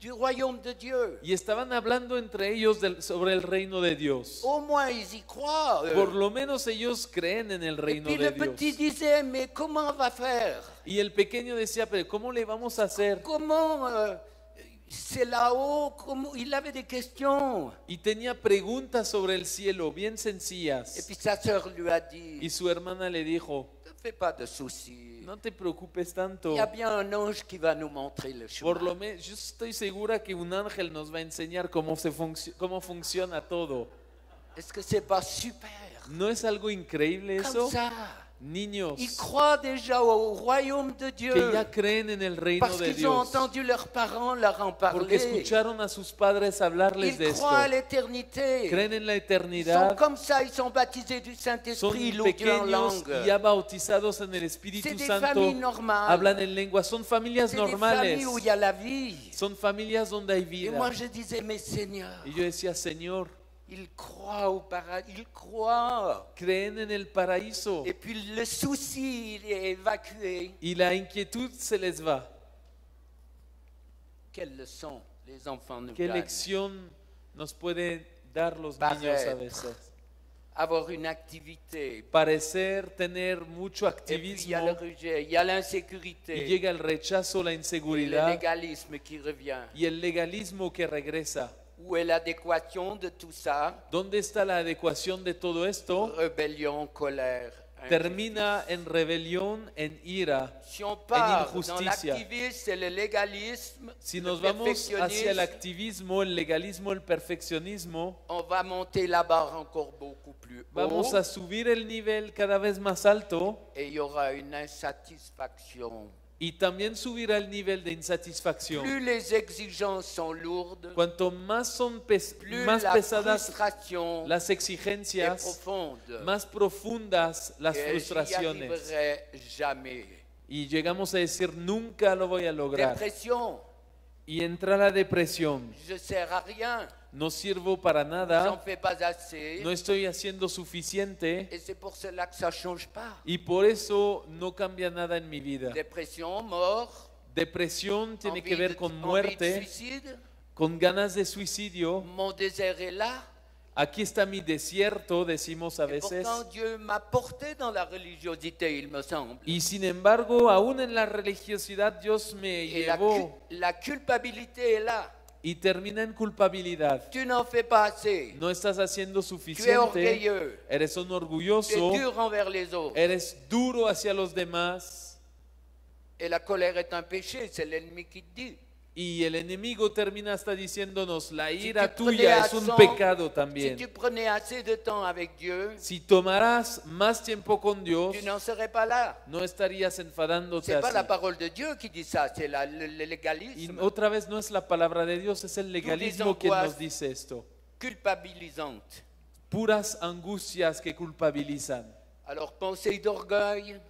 du royaume de Dieu. y estaban hablando entre ellos sobre el reino de Dios. Au moins, ils y croient. Por lo menos ellos creen en el Et reino puis de le petit Dios. disait, mais comment on va faire? Y el pequeño decía, pero ¿cómo le vamos a hacer? Comment c'est là-haut? Il avait des questions. Y tenía preguntas sobre el cielo bien Et sencillas. puis sa sœur lui a Y dit, su hermana le dijo, ne fais pas de soucis. no te preocupes Il tanto. y a bien un ange qui va nous montrer le Por lo chemin. menos, yo estoy segura que un ángel nos va a enseñar cómo funciona todo. Est-ce que c'est pas super? ¿No es algo increíble Comme eso? ça. Niños Ils croient déjà au royaume de Dieu. que ya creen en el reino Parce de qu'ils ont Dios, entendu leurs parents leur en porque parler. escucharon a sus padres hablarles de Ils esto. croient à l'éternité. Creen en la Ils sont eternidad, comme ça, ils sont baptisés du son Saint-Esprit, ils louent Dieu en pequeños langue. y ya bautizados en el C'est Espíritu des Santo, familles normales. hablan en lengua, son familias C'est des normales, familles où il y a la vie. son familias donde hay Et moi, vida. je disais, mais Seigneur, Y yo decía, Señor, ils croient au paradis, ils croient. creen en el paraíso Et puis le souci, il est évacué. y la inquietud se les va. Quelle leçon les enfants nous ¿Qué donnent. lección nos pueden dar los Para niños a être. veces? Avoir une activité. Parecer tener mucho Et puis il y a le activismo rejet, il y a y l'insécurité, llega el rechazo, la et le inseguridad légalisme qui revient. y el legalismo que regresa. Où est l'adéquation de tout ça? ¿Dónde está la adecuación de todo esto? Rébellion, colère. Termina en rebelión, en ira. Si on part dans injusticia. l'activisme, c'est le légalisme, Si le nos vamos hacia el perfectionnisme, activismo, el legalismo, el perfeccionismo, on va monter la barre encore beaucoup plus vamos haut a subir el nivel cada vez más alto et il y aura une insatisfaction. y también subirá el nivel de insatisfacción. Plus les exigences sont lourdes, Cuanto más son plus más la pesadas frustration las est exigencias, profonde. más profundas las Et j'y frustraciones. arriverai jamais. Y llegamos a decir, nunca lo voy a lograr. Dépression, Y entra la depresión. je sers à rien, No sirvo para j'en nada, fais pas assez, no estoy haciendo suficiente et c'est pour cela que ça change pas. y por eso no cambia nada en mi vida. Dépression, mort, Depresión tiene envie que ver de- con envie de muerte, suicide. con ganas de suicidio. Mon désert est là. Aquí está mi desierto, decimos a Et veces. pourtant, Dieu m'a porté dans la religiosité, il me semble. Y sin embargo, aún en la religiosidad Dios me Et llevó la culpabilité est là. y termina en culpabilidad. Tu n'en fais pas assez. No estás haciendo Tu es suficiente, orgueilleux. eres un Tu es orgulloso, dur envers les autres. eres duro hacia los demás Et la colère est un péché, c'est l'ennemi qui te dit. y el enemigo termina hasta diciéndonos, la ira tu prenais tuya à es un son- pecado Si también. tu prenais assez de temps avec Dieu, Si tomarás más tiempo con Dios, tu n'en serais pas là. no estarías enfadándote C'est pas la así. parole de Dieu qui dit ça, c'est le Y légalisme otra vez no es la palabra de Dios, es el legalismo quien angoisses. nos dice esto. culpabilisante. Puras angustias que culpabilizan. Alors, pensée d'orgueil,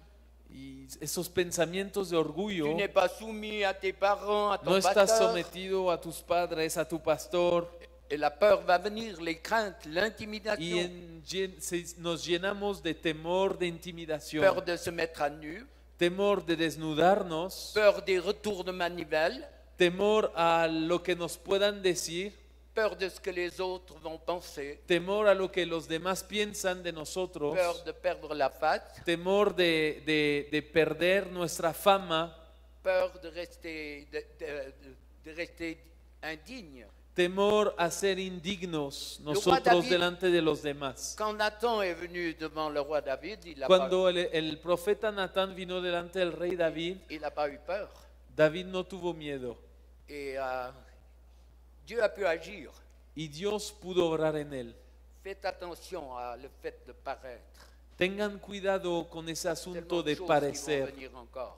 Y esos pensamientos de tu orgullo, n'es pas soumis à tes parents, à ton no estás pasteur, sometido a tus padres, a tu pastor, et la peur va venir, les craintes, y l'intimidation, nos llenamos de temor, de intimidación, peur de se mettre à nu, temor de desnudarnos, peur des retours de manivelle, temor a lo que nos puedan decir, peur de ce que les autres vont penser, temor a lo que los demás piensan de nosotros, peur de perdre la face, temor de perder nuestra fama, peur de rester indigne. temor a ser indignos roi nosotros David- delante de los demás. Quand Nathan est venu devant le roi David, Cuando el profeta Natán vino delante del rey David, il n'a pas eu peur. David no tuvo miedo Et Dieu a pu agir. y Dios pudo obrar en él. Faites attention à le fait de paraître. Tengan cuidado con ese asunto Tellement de choses qui vont parecer. venir encore.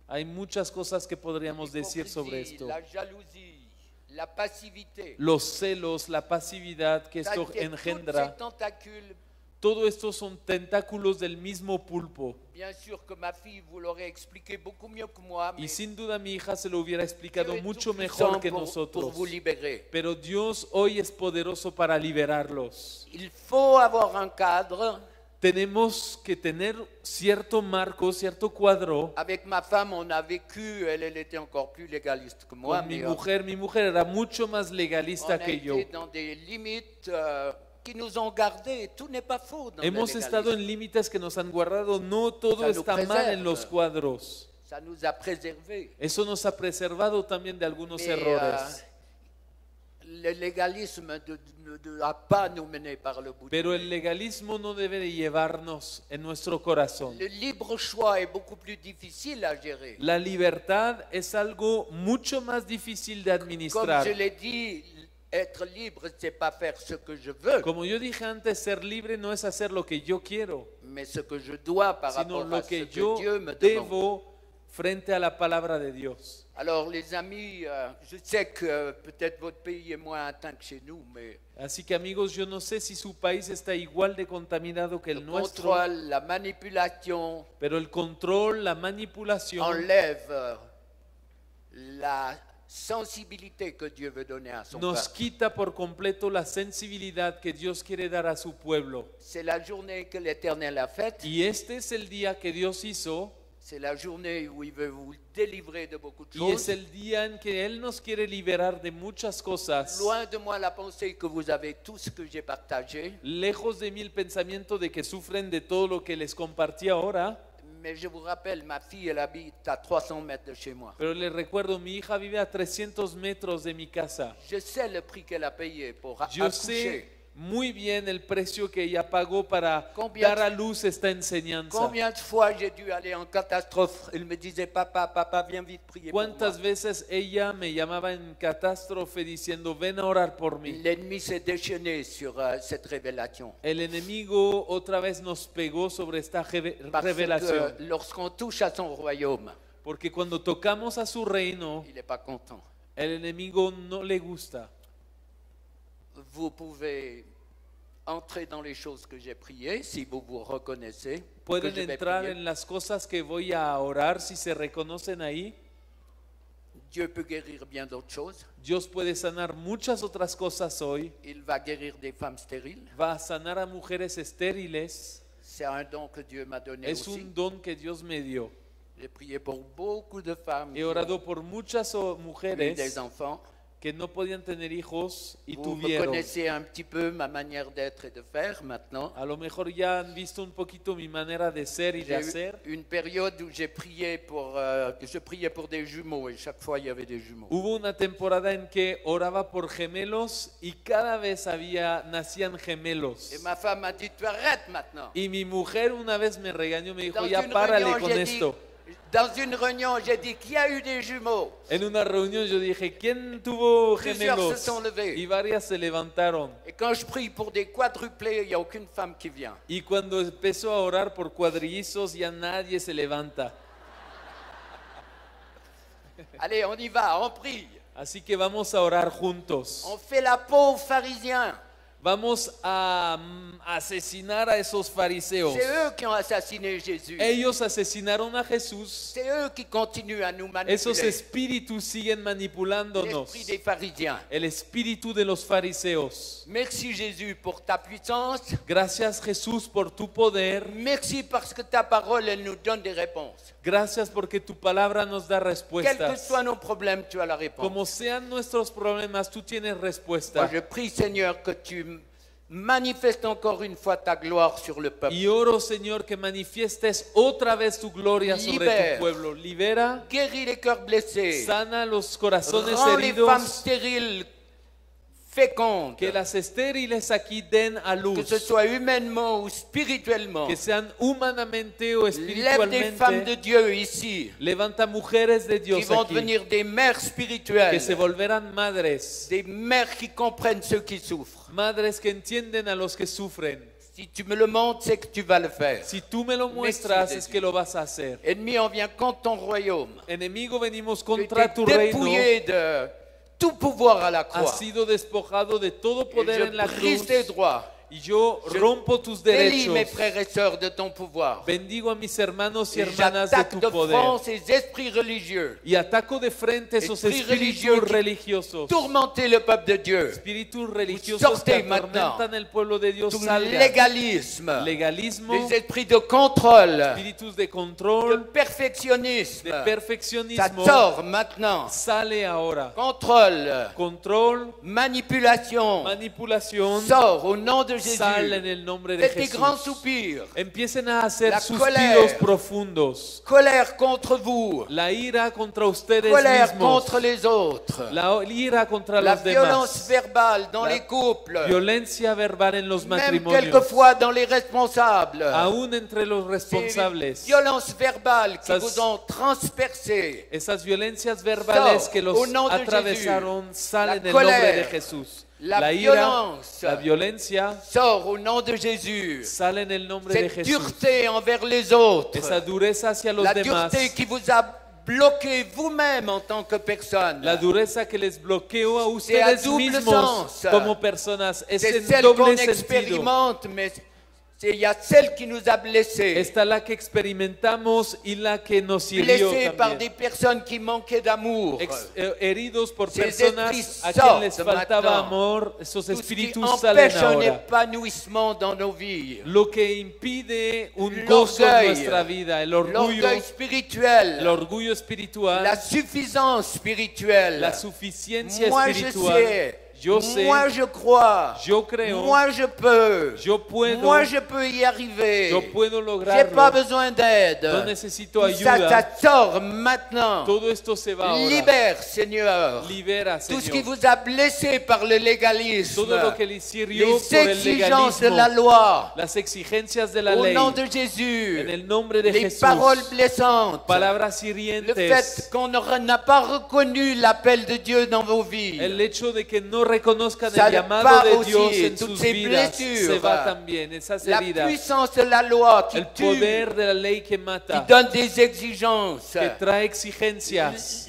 Hay muchas cosas que podríamos decir sobre L'hypocrisie, esto. la jalousie, la passivité. Los celos, la pasividad que esto Toutes ces engendra, tentacules. todo esto son tentáculos del mismo pulpo. Bien sûr que ma fille vous l'aurait expliqué beaucoup mieux que moi, Y mais sin duda mi hija se lo hubiera Dieu explicado est mucho tout mejor puissant que pour nosotros. vous libérer. Pero Dios hoy es poderoso para liberarlos. Il faut avoir un cadre, tenemos que tener cierto marco, cierto cuadro. Avec ma femme, on a vécu, elle était encore plus légaliste que moi, Con mais mi mujer era mucho más on legalista a que yo. été dans des limites qui nous ont gardés. Tout n'est pas faux dans le Hemos estado en légalisme. límites que nos han guardado. No todo Ça nous está mal préserve. en los cuadros. Ça nous a préservés. Eso nos ha preservado también de algunos Mais, errores. le légalisme ne doit pas nous mener par le bout. Pero el legalismo no debe de llevarnos en nuestro corazón. Le libre choix est beaucoup plus difficile à gérer. La libertad es algo mucho más difícil de Comme administrar. je l'ai dit, être libre, c'est pas faire ce que je veux, Como yo dije antes, ser libre no es hacer lo que yo quiero, mais ce que je dois par sino rapport à lo ce que que yo Dieu me demande. debo frente a la palabra de Dios. Alors les amis, je sais que peut-être votre pays est moins atteint que chez nous, mais Así que amigos, yo no sé si su país está igual de contaminado que le el nuestro, contrôle, la manipulation pero el control, la manipulación enlève la sensibilité que Dieu veut donner à son nos peuple. quita por completo la sensibilidad que Dios quiere dar a su pueblo. C'est la journée que l'Éternel a faite, Y este es el día que Dios hizo c'est la journée où il veut vous délivrer de beaucoup de y es choses. el día en que Él nos quiere liberar de muchas cosas. Loin de moi la pensée que vous avez tout ce que j'ai partagé, Lejos de mí el pensamiento de que sufren de todo lo que les compartí ahora, mais je vous rappelle, ma fille, elle habite à 300 mètres de chez moi. pero les recuerdo, mi hija vive a 300 metros de mi casa. Je sais le prix qu'elle a payé pour Yo accoucher. sé muy bien el precio que ella pagó para Combien- dar a luz esta enseñanza. Combien de fois j'ai dû aller en catastrophe? Elle me disait, papa, papa, viens vite prier pour ¿Cuántas moi. veces ella me llamaba en catástrofe diciendo, ven a orar por mí? L'ennemi s'est déchaîné sur cette révélation. El enemigo otra vez nos pegó sobre esta Parce revelación. que lorsqu'on touche à son royaume, Porque cuando tocamos a su reino, il n'est pas content. el enemigo no le gusta. Vous pouvez entrer dans les choses que j'ai priées si vous vous reconnaissez. que Pueden je vais entrar prier. en las cosas que voy a orar si se reconocen ahí. Dieu peut guérir bien d'autres choses. Dios puede sanar muchas otras cosas hoy. Il va guérir des femmes stériles. Va a sanar a mujeres estériles. C'est un don que Dieu m'a donné Es aussi. un don que Dios me dio. J'ai prié pour beaucoup de femmes He qui ont orado por muchas eu des mujeres enfants. que no podían tener hijos y Vous me tuvieron. connaissez un petit peu ma manière d'être et de faire maintenant. A lo mejor ya han visto un poquito mi manera de ser y de J'ai hacer. eu une période où j'ai prié que je priais pour des jumeaux et chaque fois il y avait des jumeaux. Hubo una temporada en que oraba por gemelos y cada vez nacían gemelos. Et ma femme m'a dit, tu arrêtes maintenant. Y mi mujer una vez me regañó, me dijo, Dans ya une párale réunion, con j'ai dit, esto. dans une réunion, j'ai dit, qui a eu des jumeaux? En una reunión yo dije, ¿quién tuvo Plusieurs gemelos? se sont levés. Y varias se levantaron. Et quand je prie pour des quadruplés, il n'y a aucune femme qui vient. Y cuando empezó a orar por cuadrillizos, ya nadie se levanta. Allez, on y va, on prie. Así que vamos a orar juntos. On fait la pauvre pharisien. Vamos a asesinar a esos fariseos. C'est eux qui ont assassiné Jésus. Ellos asesinaron a Jesús. C'est eux qui continuent à nous Esos manipuler. espíritus siguen manipulándonos. L'esprit des pharisiens. El espíritu de los fariseos. Merci Jésus pour ta puissance. Gracias Jesús por tu poder. Merci parce que ta parole, elle nous donne des réponses. Gracias porque tu palabra nos da Quels que respuestas. soient nos problèmes, tu as la réponse. Como sean nuestros problemas, tú tienes Moi, respuesta. je prie Seigneur que tu manifestes encore une fois ta gloire sur le peuple. Y oro, Señor, que manifiestes otra vez tu gloria sobre Libera. tu pueblo. Libera, Guéris les cœurs blessés. sana los corazones Rends les femmes heridos. stériles fécondes. Que las estériles aquí den a Que luz. ce soit humainement ou spirituellement. Que sean humanamente o Lève des femmes de espiritualmente. Dieu ici. Levanta mujeres de Qui Dios vont aquí. devenir des mères Que se spirituelles. volverán madres. Des mères qui comprennent ceux qui souffrent. Madres que entienden a los que sufren. Si tu me le montres, c'est que tu vas le faire. Si tú me lo muestras, de es Dios. que lo vas a hacer. Ennemi, on vient contre ton royaume. Enemigo, venimos Tu contra es tu reino. dépouillé de tout pouvoir à la Has croix. sido despojado de todo Et poder je en la brise cruz. tes droits. y yo Je rompo tus délie mes derechos. frères et sœurs de ton pouvoir. Bendigo a mis hermanos y Et hermanas de j'attaque tu de poder. front ces esprits religieux. Y ataco de frente esos Esprits espíritus religieux qui religiosos. Tourmenter le peuple de Dieu. Espíritus religiosos sortez que maintenant. atormentan el pueblo de Dios Tout salgan. légalisme, Legalismo, les esprits de contrôle, espíritus de de control, perfectionnisme, de ça perfeccionismo, sort maintenant. sale ahora. Contrôle, Control, manipulation, manipulación, sort au nom de Jésus. sale en el nombre de Faites des Jesús. grands soupirs. Empiecen a hacer La suspiros colère. profundos. Colère contre vous, La ira contra ustedes colère mismos. contre les autres, La ira contra la los violence demás. verbale dans La les couples, Violencia verbal en los même matrimonios. quelquefois dans les responsables. Aún entre los Ces responsables. violences verbales qui Ça, vous ont transpercé. Esas violencias verbales Sort que los au nom de atravesaron Jésus. salen en La el nombre de colère, Jesús. la ira, violence. la violencia Sort au nom de Jésus. sale en el nombre de Cette Jesús. dureté envers les autres, Esa dureza hacia los la demás. dureté qui vous a bloqué vous-même en tant que personne, La dureza que les bloqueó a C'est à ustedes double mismos sens. como personas. Es c'est en celle qu'on doble sentido. expérimente, mais il y a celle qui nous a blessés. Está la que experimentamos y la que nos hirió Blessés par también. des personnes qui manquaient d'amour. Heridos por Ces personas esprits a quien les sortent faltaba maintenant. amor, esos Tout ce qui espíritus salen empêche un ahora. épanouissement dans nos vies. Lo que impide un gozo en L'orgueil, nuestra vida, el orgullo l'orgueil spirituel, espiritual, la suffisance spirituelle. la suficiencia Moi je espiritual. sais, Yo sé, moi je crois, yo creo, moi je peux, yo puedo, moi je peux y arriver. yo puedo J'ai lograrlo. pas besoin d'aide. No necesito Tout ça, ayuda. ça sort maintenant. Todo esto se va ahora. Libère, Seigneur. Libera, Tout ce qui Señor. vous a blessé par le légalisme, Todo lo que les hirió les por el exigences de legalismo, la loi, las exigencias de la au ley, nom de en Jésus, el nombre de les Jesús, paroles blessantes, palabras le hirientes, fait qu'on n'a pas reconnu l'appel de Dieu dans vos vies, el hecho de que no reconozcan Ça el part llamado de aussi, Dios en toutes sus ces vidas, blessures, se va también, esas la heridas, puissance de la loi qui el tue, poder de la ley que qui mata, donne des exigences, que trae exigencias,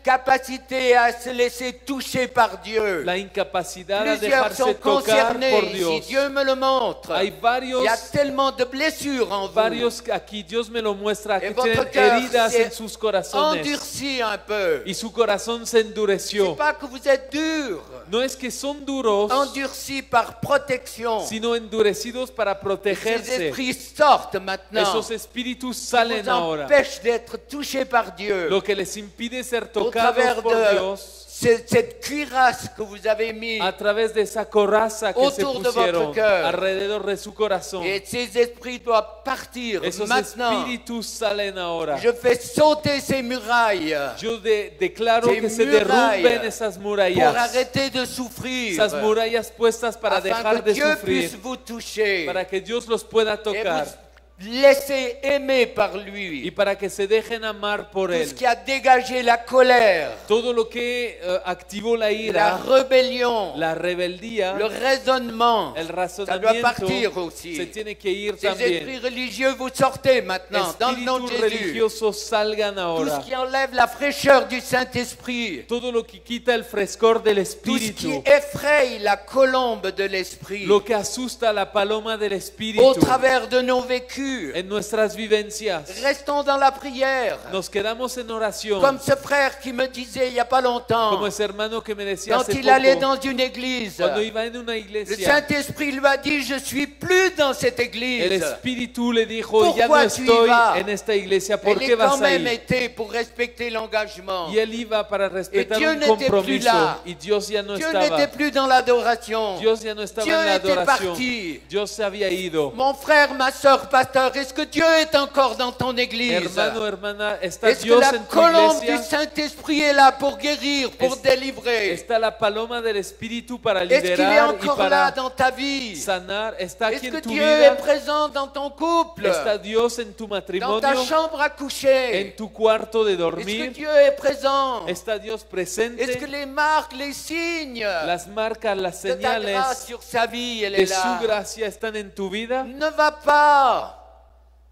l'incapacité à se laisser toucher par Dieu. la incapacidad a Plusieurs dejarse sont tocar concernés por ici, Dios. Dieu me le montre. Hay Il y a tellement de blessures en vous. varios aquí, Dios me lo muestra, que Et votre tienen cœur heridas s'est en sus corazones endurci un peu. y su corazón se C'est endureció. pas que vous êtes dur, No es que son duros, endurci par protection. sino endurecidos para Ces protegerse. esprits sortent maintenant. Esos espíritus Vous salen ahora. empêchent d'être touchés par Dieu. Lo que les impide ser Au tocados travers por de Dios cette cuirasse que vous avez mise. a través de esa coraza que se Autour de pusieron votre cœur. alrededor de su corazón. Et ces esprits doivent partir Esos maintenant. espíritus salen ahora. Je fais sauter ces murailles Yo declaro Ces que se murailles derrumben esas pour murallas. arrêter de souffrir. Esas murallas puestas para afin dejar que de Dieu puisse sufrir. vous toucher Para que Dios los pueda et tocar. vous laisser aimer par Y lui. para que se dejen amar por Tout ce Él. qui a dégagé la colère, Todo lo que activó la la ira, rébellion, la rebeldía, le raisonnement, el ça doit razonamiento, partir se aussi. tiene que ir Ces esprits también. religieux, vous sortez maintenant, dans le nom de Espíritus Jésus. religiosos salgan Tout ahora. ce qui enlève la fraîcheur du Saint-Esprit, Todo lo que quita el frescor del tout ce qui Espíritu, effraie la colombe de l'Esprit, lo que asusta a la paloma del au Espíritu travers de nos vécus. en nuestras vivencias. Restons dans la prière. Nos quedamos en oración, Comme ce frère qui me disait il n'y a pas longtemps, como ese hermano que me decía quand hace il allait poco, dans une église, cuando iba en una le iglesia, Saint-Esprit lui a dit, je suis plus dans cette el église. Espíritu le dijo, ya no Pourquoi tu y estoy vas? en esta iglesia, ¿por Elle qué est quand vas même ahí? été pour respecter l'engagement. Y él iba para respetar Dieu un n'était plus compromiso là. y Dios ya no Dieu estaba. n'était plus dans l'adoration. Dios ya no estaba Dieu en la était adoración. parti. Dios se había ido. Mon frère, ma soeur, pasteur, est-ce que Dieu est encore dans ton église? Hermano, hermana, ¿está Est-ce que Dios la en tu colombe du iglesia? Saint-Esprit est là pour guérir, pour délivrer? ¿Está la paloma del Espíritu para Est-ce qu'il est liberar y encore là para dans ta vie? sanar? ¿Está Est-ce aquí que en tu Dieu est vida? présent dans ton couple? ¿Está Dios en tu Dans ta matrimonio? chambre à coucher? ¿En tu cuarto de Est-ce que dormir? Dieu est présent? ¿Está Dios Est-ce que presente? les marques, les signes Las marcas, las de ta grâce señales sur sa vie, elle de est su là? gracia están en tu vida? Ne va pas.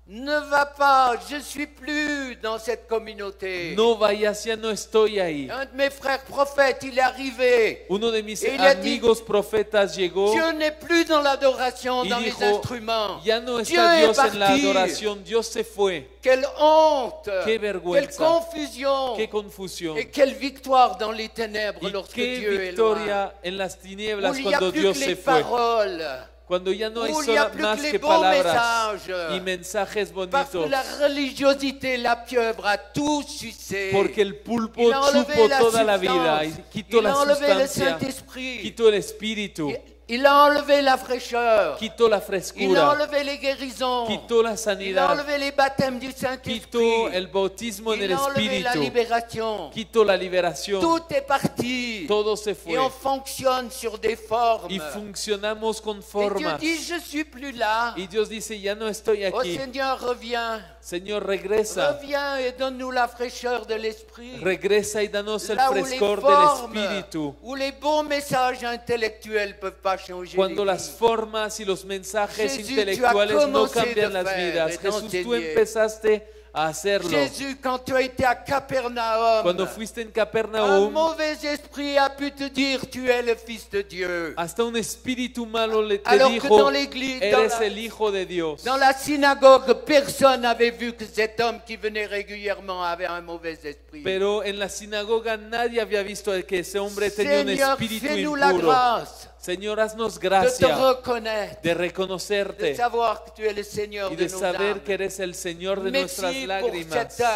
Ne va pas. Je suis plus dans cette communauté. No vayas, ya no estoy ahí. Un de mes frères prophètes, il est arrivé. Uno de mis Et il a dit, amigos profetas llegó Dieu n'est plus dans l'adoration, y dans les dijo, instruments. ya no Dieu está est Dios en la parti. adoración, Dios se fue. Quelle honte, Qué quelle vergüenza, confusion qué confusión. et quelle victoire dans les ténèbres Y lorsque qué Dieu est loin. victoria en las Où tinieblas il n'y a cuando plus Dios que se les fue. paroles, Cuando ya no hay où il n'y a sola, plus más que les que beaux palabras messages. y mensajes Parce que bonitos. la religiosité, la pieuvre a tout sucé. Porque el pulpo Il a enlevé chupó la toda la substance. vida y quitó Il la a enlevé le sustancia, Saint-Esprit. quitó el espíritu, Il a enlevé la fraîcheur. quitó la Il a frescura, enlevé les guérisons. quitó la Il a sanidad, enlevé les baptêmes du Saint-Esprit. quitó el bautismo en Il el a enlevé la espíritu, libération. quitó la liberación. Tout est parti. Todo se Et fue on fonctionne sur des formes. y funcionamos con Et Dieu formas. dit, je suis plus là. Y Dios dice, ya no estoy Oh aquí. Seigneur, reviens. Señor, regresa. Reviens et donne-nous la fraîcheur de l'esprit. Regresa y danos el Là où les frescor del formes, espíritu. où les beaux messages intellectuels peuvent pas changer Cuando les las vies. formas y los mensajes Jesús, intelectuales tú has no commencé cambian de las faire vidas. et Jesús, tú d'enseigner. empezaste a hacerlo. Jésus, quand tu as été à Capernaum, Cuando fuiste en un Capernaum, mauvais esprit a pu te dire tu es le Fils de Dieu. hasta un espíritu malo te Alors que dijo, dans l'église, eres el Hijo de Dios. Dans la synagogue, personne n'avait vu que cet homme qui venait régulièrement avait un mauvais esprit. Pero en la sinagoga nadie había visto que ese hombre tenía un Seigneur, espíritu fais-nous la impuro. grâce Señor, haznos de te gracia reconnaître, de de reconocerte savoir que tu es le Seigneur y de de nos saber âmes. que eres el Señor de nuestras Merci pour lágrimas. cette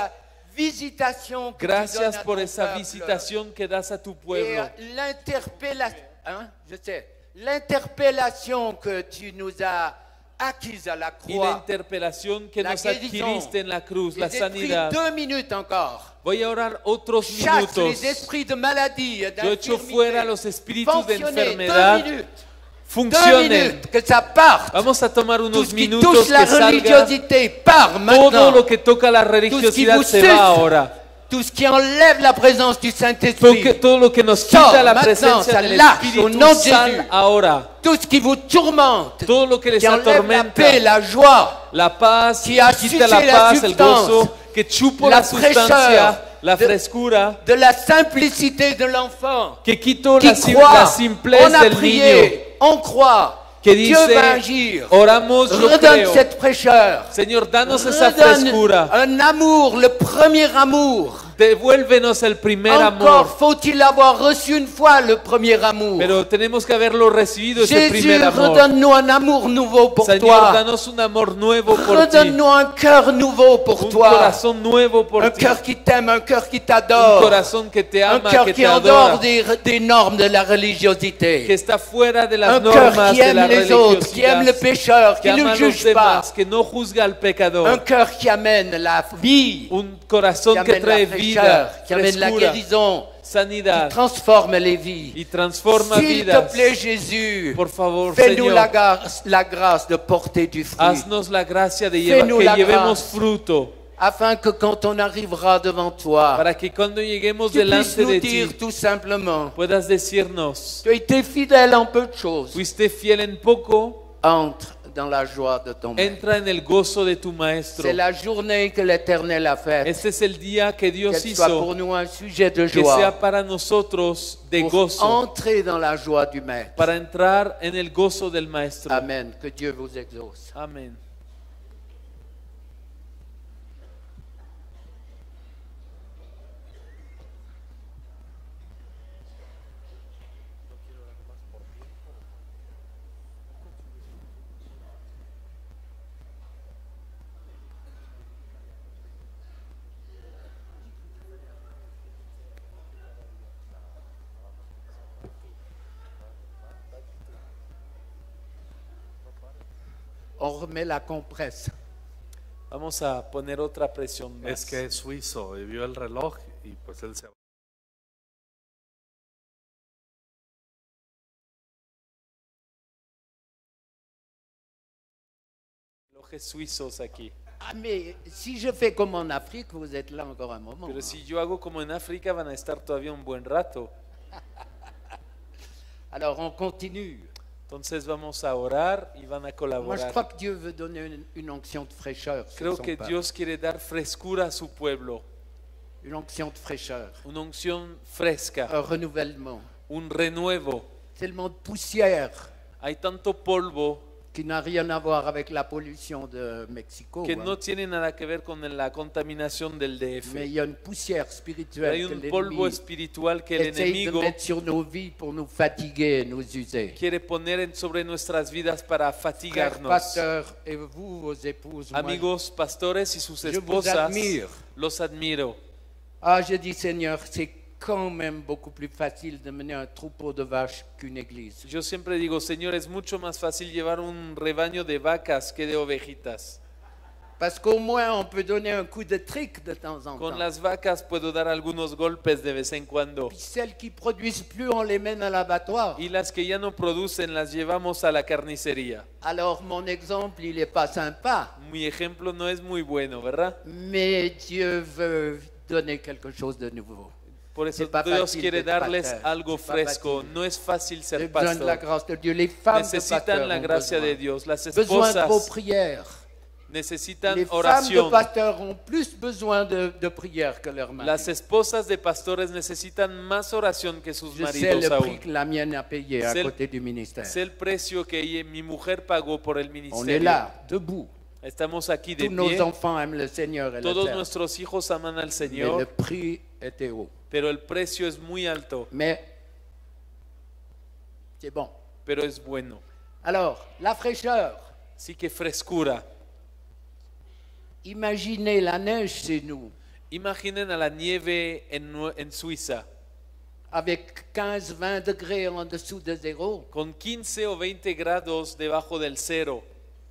visitation que tu donnes Gracias à por ton esa peuple. visitación que das a tu Et pueblo. l'interpellation que tu nous as acquise à la Y la croix. interpelación que La nos guérison. adquiriste en la cruz, la J'ai pris sanidad. 2 minutes encore. Voy a orar otros Chasse minutos. les esprits de maladie, Yo echo d'infirmité. fuera los espíritus de Fonctionnez, 2 enfermedad. minutes. 2 Funcionen. minutes, que ça parte. Vamos a tomar Tout unos ce qui minutos touche la que salga. religiosité part Todo maintenant. lo que toca la Tout ce qui religiosidad vous se suce, va ahora. tout ce qui enlève la présence du Saint-Esprit, Todo lo que nos Sors quita la maintenant, presencia ça del lâche au Espíritu nom de Jésus. sal ahora. tout ce qui vous tourmente, Todo lo que les qui enlève la atormenta, paix, la joie, la paz, qui a quita sucé la la paz, el substance, gozo, que chupo la la sustancia, fraîcheur, la de- frescura, de la simplicité de l'enfant, que quito qui la croit, simplez on a del niño, prié, on croit, que Dieu va dice, agir, oramos, yo redonne creo. cette fraîcheur, Señor, danos esa redonne frescura, un amour, le premier amour. devuélvenos el primer Encore amor. faut-il avoir reçu une fois le premier amour. Pero tenemos que haberlo recibido ese Jésus, primer amor. redonne-nous un amour nouveau pour Señor, toi. danos un amor nuevo por ti, Redonne-nous un cœur nouveau pour un toi. corazón nuevo por Un ti, cœur qui t'aime, un cœur qui un t'adore. corazón que te Un ama, cœur que qui te est en dehors adora, des normes de la que religiosité. está fuera de las Un cœur normas qui de aime la les autres, qui aime le religiosidad, pécheur, que qui ne ama a los juge pas. demás, que no juzga al Un pecador, cœur qui amène la vie, un qui corazón que amène trae la fraîcheur, vida, qui amène la frescura, guérison, qui sanidad transforme les vies. y transforma S'il te vidas. plaît, Jésus, Por favor, fais-nous Señor, la grâce de porter du fruit, haznos la gracia de Fais-nous que la llevemos grâce. fruto, afin que quand on arrivera devant toi, para que cuando lleguemos tu puisses delante nous de dire ti tout simplement, puedas decirnos, tu as été fidèle en peu de choses, fuiste fiel en poco, entre dans la joie de ton maître. entra en el gozo de tu maestro. C'est la journée que l'Éternel a faite. Este es el día que Dios Qu'elle soit pour hizo, nous un sujet de que joie, sea para nosotros de pour gozo, entrer dans la joie du Maître. para entrar en el gozo del maestro. Amen. Que Dieu vous exauce. Amén. On remet la compresse. Vamos a poner otra presión más. Es que es suizo y vio el reloj y pues él se Relojes suizos aquí. Ah, mais si je fais comme en Afrique, vous êtes là encore un moment. Pero hein. si yo hago como en África van a estar todavía un buen rato. Alors on continue. Entonces vamos a orar y van a Moi, je colaborar. crois que Dieu veut donner une onction de fraîcheur sur Creo son que peuple. Dios quiere dar frescura a su pueblo, Une onction de fraîcheur, una unción fresca, un renouvellement. un renuevo. Tellement de poussière Hay tanto polvo qui n'a rien à voir avec la pollution de Mexico. que hein. no tiene nada que ver con la contaminación del DF. Mais il y a une poussière Hay spirituelle que un polvo l'ennemi espiritual que el essaye de enemigo mettre sur nos vies pour nous fatiguer et nous user. quiere poner sobre nuestras vidas para Frères fatigarnos. pasteurs et vous, vos épouses, moi, Amigos pastores y sus je vous esposas, admire. los admiro. je dis Seigneur, c'est quand même beaucoup plus facile de mener un troupeau de vaches qu'une église. Yo siempre digo, Señor, es mucho más fácil llevar un rebaño de vacas que de ovejitas. Parce qu'au moins on peut donner un coup de trick de temps en Con temps. las vacas puedo dar algunos golpes de vez en cuando. Puis celles qui produisent plus, on les mène à l'abattoir. Y las que ya no producen las llevamos a la carnicería. Alors mon exemple, il n'est pas sympa, Mi ejemplo no es muy bueno, ¿verdad? mais Dieu veut donner quelque chose de nouveau. Por eso C'est pas Dios facile quiere d'être darles pasteur. algo C'est pas fresco. facile. No es fácil J'ai ser besoin de la pastor. grâce de Dieu. Les femmes de Necesitan pasteurs la ont gracia besoin. de Dios. Las Besoin de vos esposas prières. necesitan Les femmes de oración. pasteurs ont plus besoin de prières que leurs maris. Las esposas de pastores necesitan más oración que sus Je sais maridos le prix aún. que la mienne a payé à C'est- côté du ministère. Sé el precio que mi mujer pagó por el On est ministerio. là, debout. Estamos aquí de Tous nos pie. enfants aiment le Seigneur et le Todos servent. nuestros hijos aman al Mais le Señor, prix était haut. pero el precio es muy alto, Mais c'est bon. pero es bueno. Alors, la fraîcheur. Así que frescura. Imaginez la neige chez nous, Imaginen a la nieve en Suiza, avec 15-20 degrés en dessous de zéro. con 15 o 20 grados debajo del cero.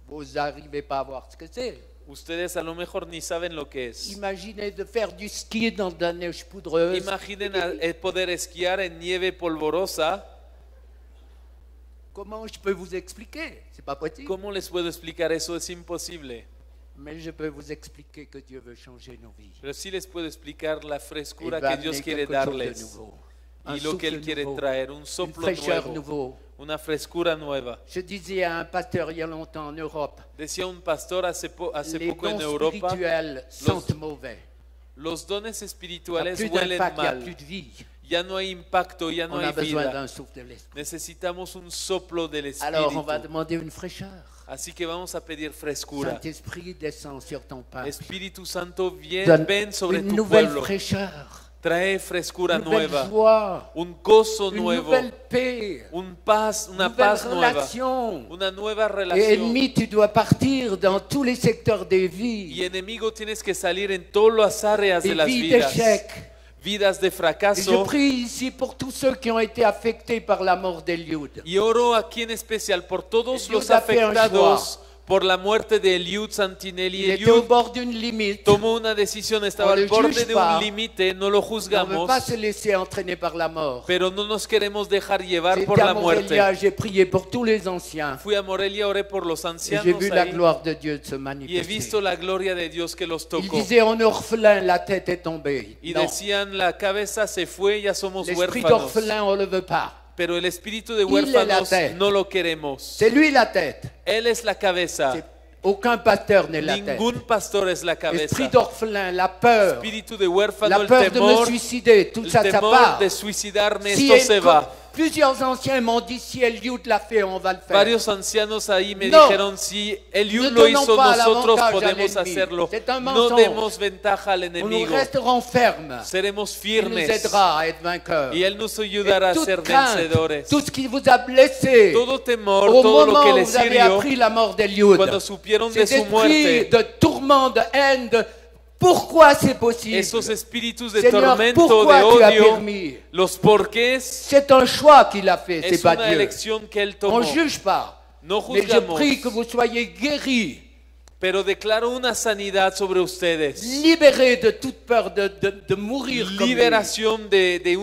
Vous n'arrivez pas à voir ce que c'est. Ustedes a lo mejor ni saben lo que es. Imaginez de faire du ski dans de la neige poudreuse. Imaginen poder esquiar en nieve polvorosa. Comment je peux vous expliquer? C'est pas possible. ¿Cómo les puedo explicar eso? Es imposible. Mais je peux vous expliquer que Dieu veut changer nos vies. Pero sí les puedo explicar la Il frescura va que Dios amener quiere quelque chose de darles nouveau. y Un lo que Él souffle quiere nouveau, traer, un une soplo fraîcheur nuevo, nouveau. una frescura nueva. Je disais à un pasteur il y a longtemps en Europe, Decía un pastor hace les poco en dons Europa, spirituels sentent mauvais. los dones Il n'y a espirituales plus huelen d'impact, il n'y a plus mal. de vie. Ya no hay impacto, ya no On hay a besoin vida. d'un souffle de l'esprit. Necesitamos un soplo del Alors on va Espíritu. demander une fraîcheur. Así que vamos a pedir frescura. Saint-Esprit descend sur ton peuple. Espíritu Santo, Donne ven sobre une tu nouvelle pueblo. fraîcheur, Trae frescura une nouvelle nueva, joie, un gozo une nuevo, nouvelle paix, una une paz nouvelle nueva, relation. una nueva Et relación. ennemi, tu dois partir dans tous les secteurs des vies. Y enemigo, tienes que salir en todas las áreas de Des las vies vidas, d'échec. vidas de Et je fracaso. prie ici pour tous ceux qui ont été affectés par la mort d'Eliud. Y oro aquí en especial por todos Eliud los a fait un afectados por la muerte de Eliud Santinelli. Il était au Eliud bord d'une limite. tomó una decisión, estaba On al le borde juge de pas. un límite, no lo On ne veut juzgamos, pas se laisser entraîner par la mort. pero no nos queremos dejar llevar por J'étais à la muerte. Morelia, j'ai prié pour tous les anciens. Fui a Morelia, oré por los Et ancianos j'ai vu la ahí, gloire de Dieu se y he manifester. visto la gloria de Dios que los Il tocó. disait en orphelin, la tête est tombée. Y Non, decían, la cabeza se fue, ya somos l'esprit huérfanos. d'orphelin, on ne le veut pas. Pero el espíritu de Il est la huérfanos tête. no lo queremos. C'est lui la tête. Él es la cabeza. C'est- Aucun pasteur n'est la tête. Ningún pastor es la cabeza. Esprit d'orphelin, la peur, Espíritu de huérfano, la el peur de me temor, suicider, tout el ça, ça temor part. de suicidarme, Si esto se va. plusieurs anciens m'ont dit si Eliud l'a fait, on va le faire. Varios ancianos ahí me No. dijeron, si Eliud Ne lo donnons hizo, pas nosotros l'avantage podemos à l'ennemi. hacerlo. C'est un No mensonge. demos ventaja al Nous enemigo. resterons fermes. Seremos Il nous firmes. aidera à être vainqueurs. Y Él nos Et ayudará a toute ser crainte, vencedores. tout ce qui vous a blessé, Todo temor, au todo lo moment que où les vous avez hirió, appris la mort d'Eliud, cuando supieron de cet su esprit muerte, de tourment, de haine, de pourquoi c'est possible, esos espíritus de Seigneur, tormento, de pourquoi tu as odio, permis? los porqués, C'est un choix qu'il a fait, c'est es pas una Dieu. elección que Él On tomó. ne juge pas, No mais je juzgamos, prie que vous soyez guéris, pero declaro una sanidad sobre ustedes. libérés de toute peur de mourir comme lui, Liberación de de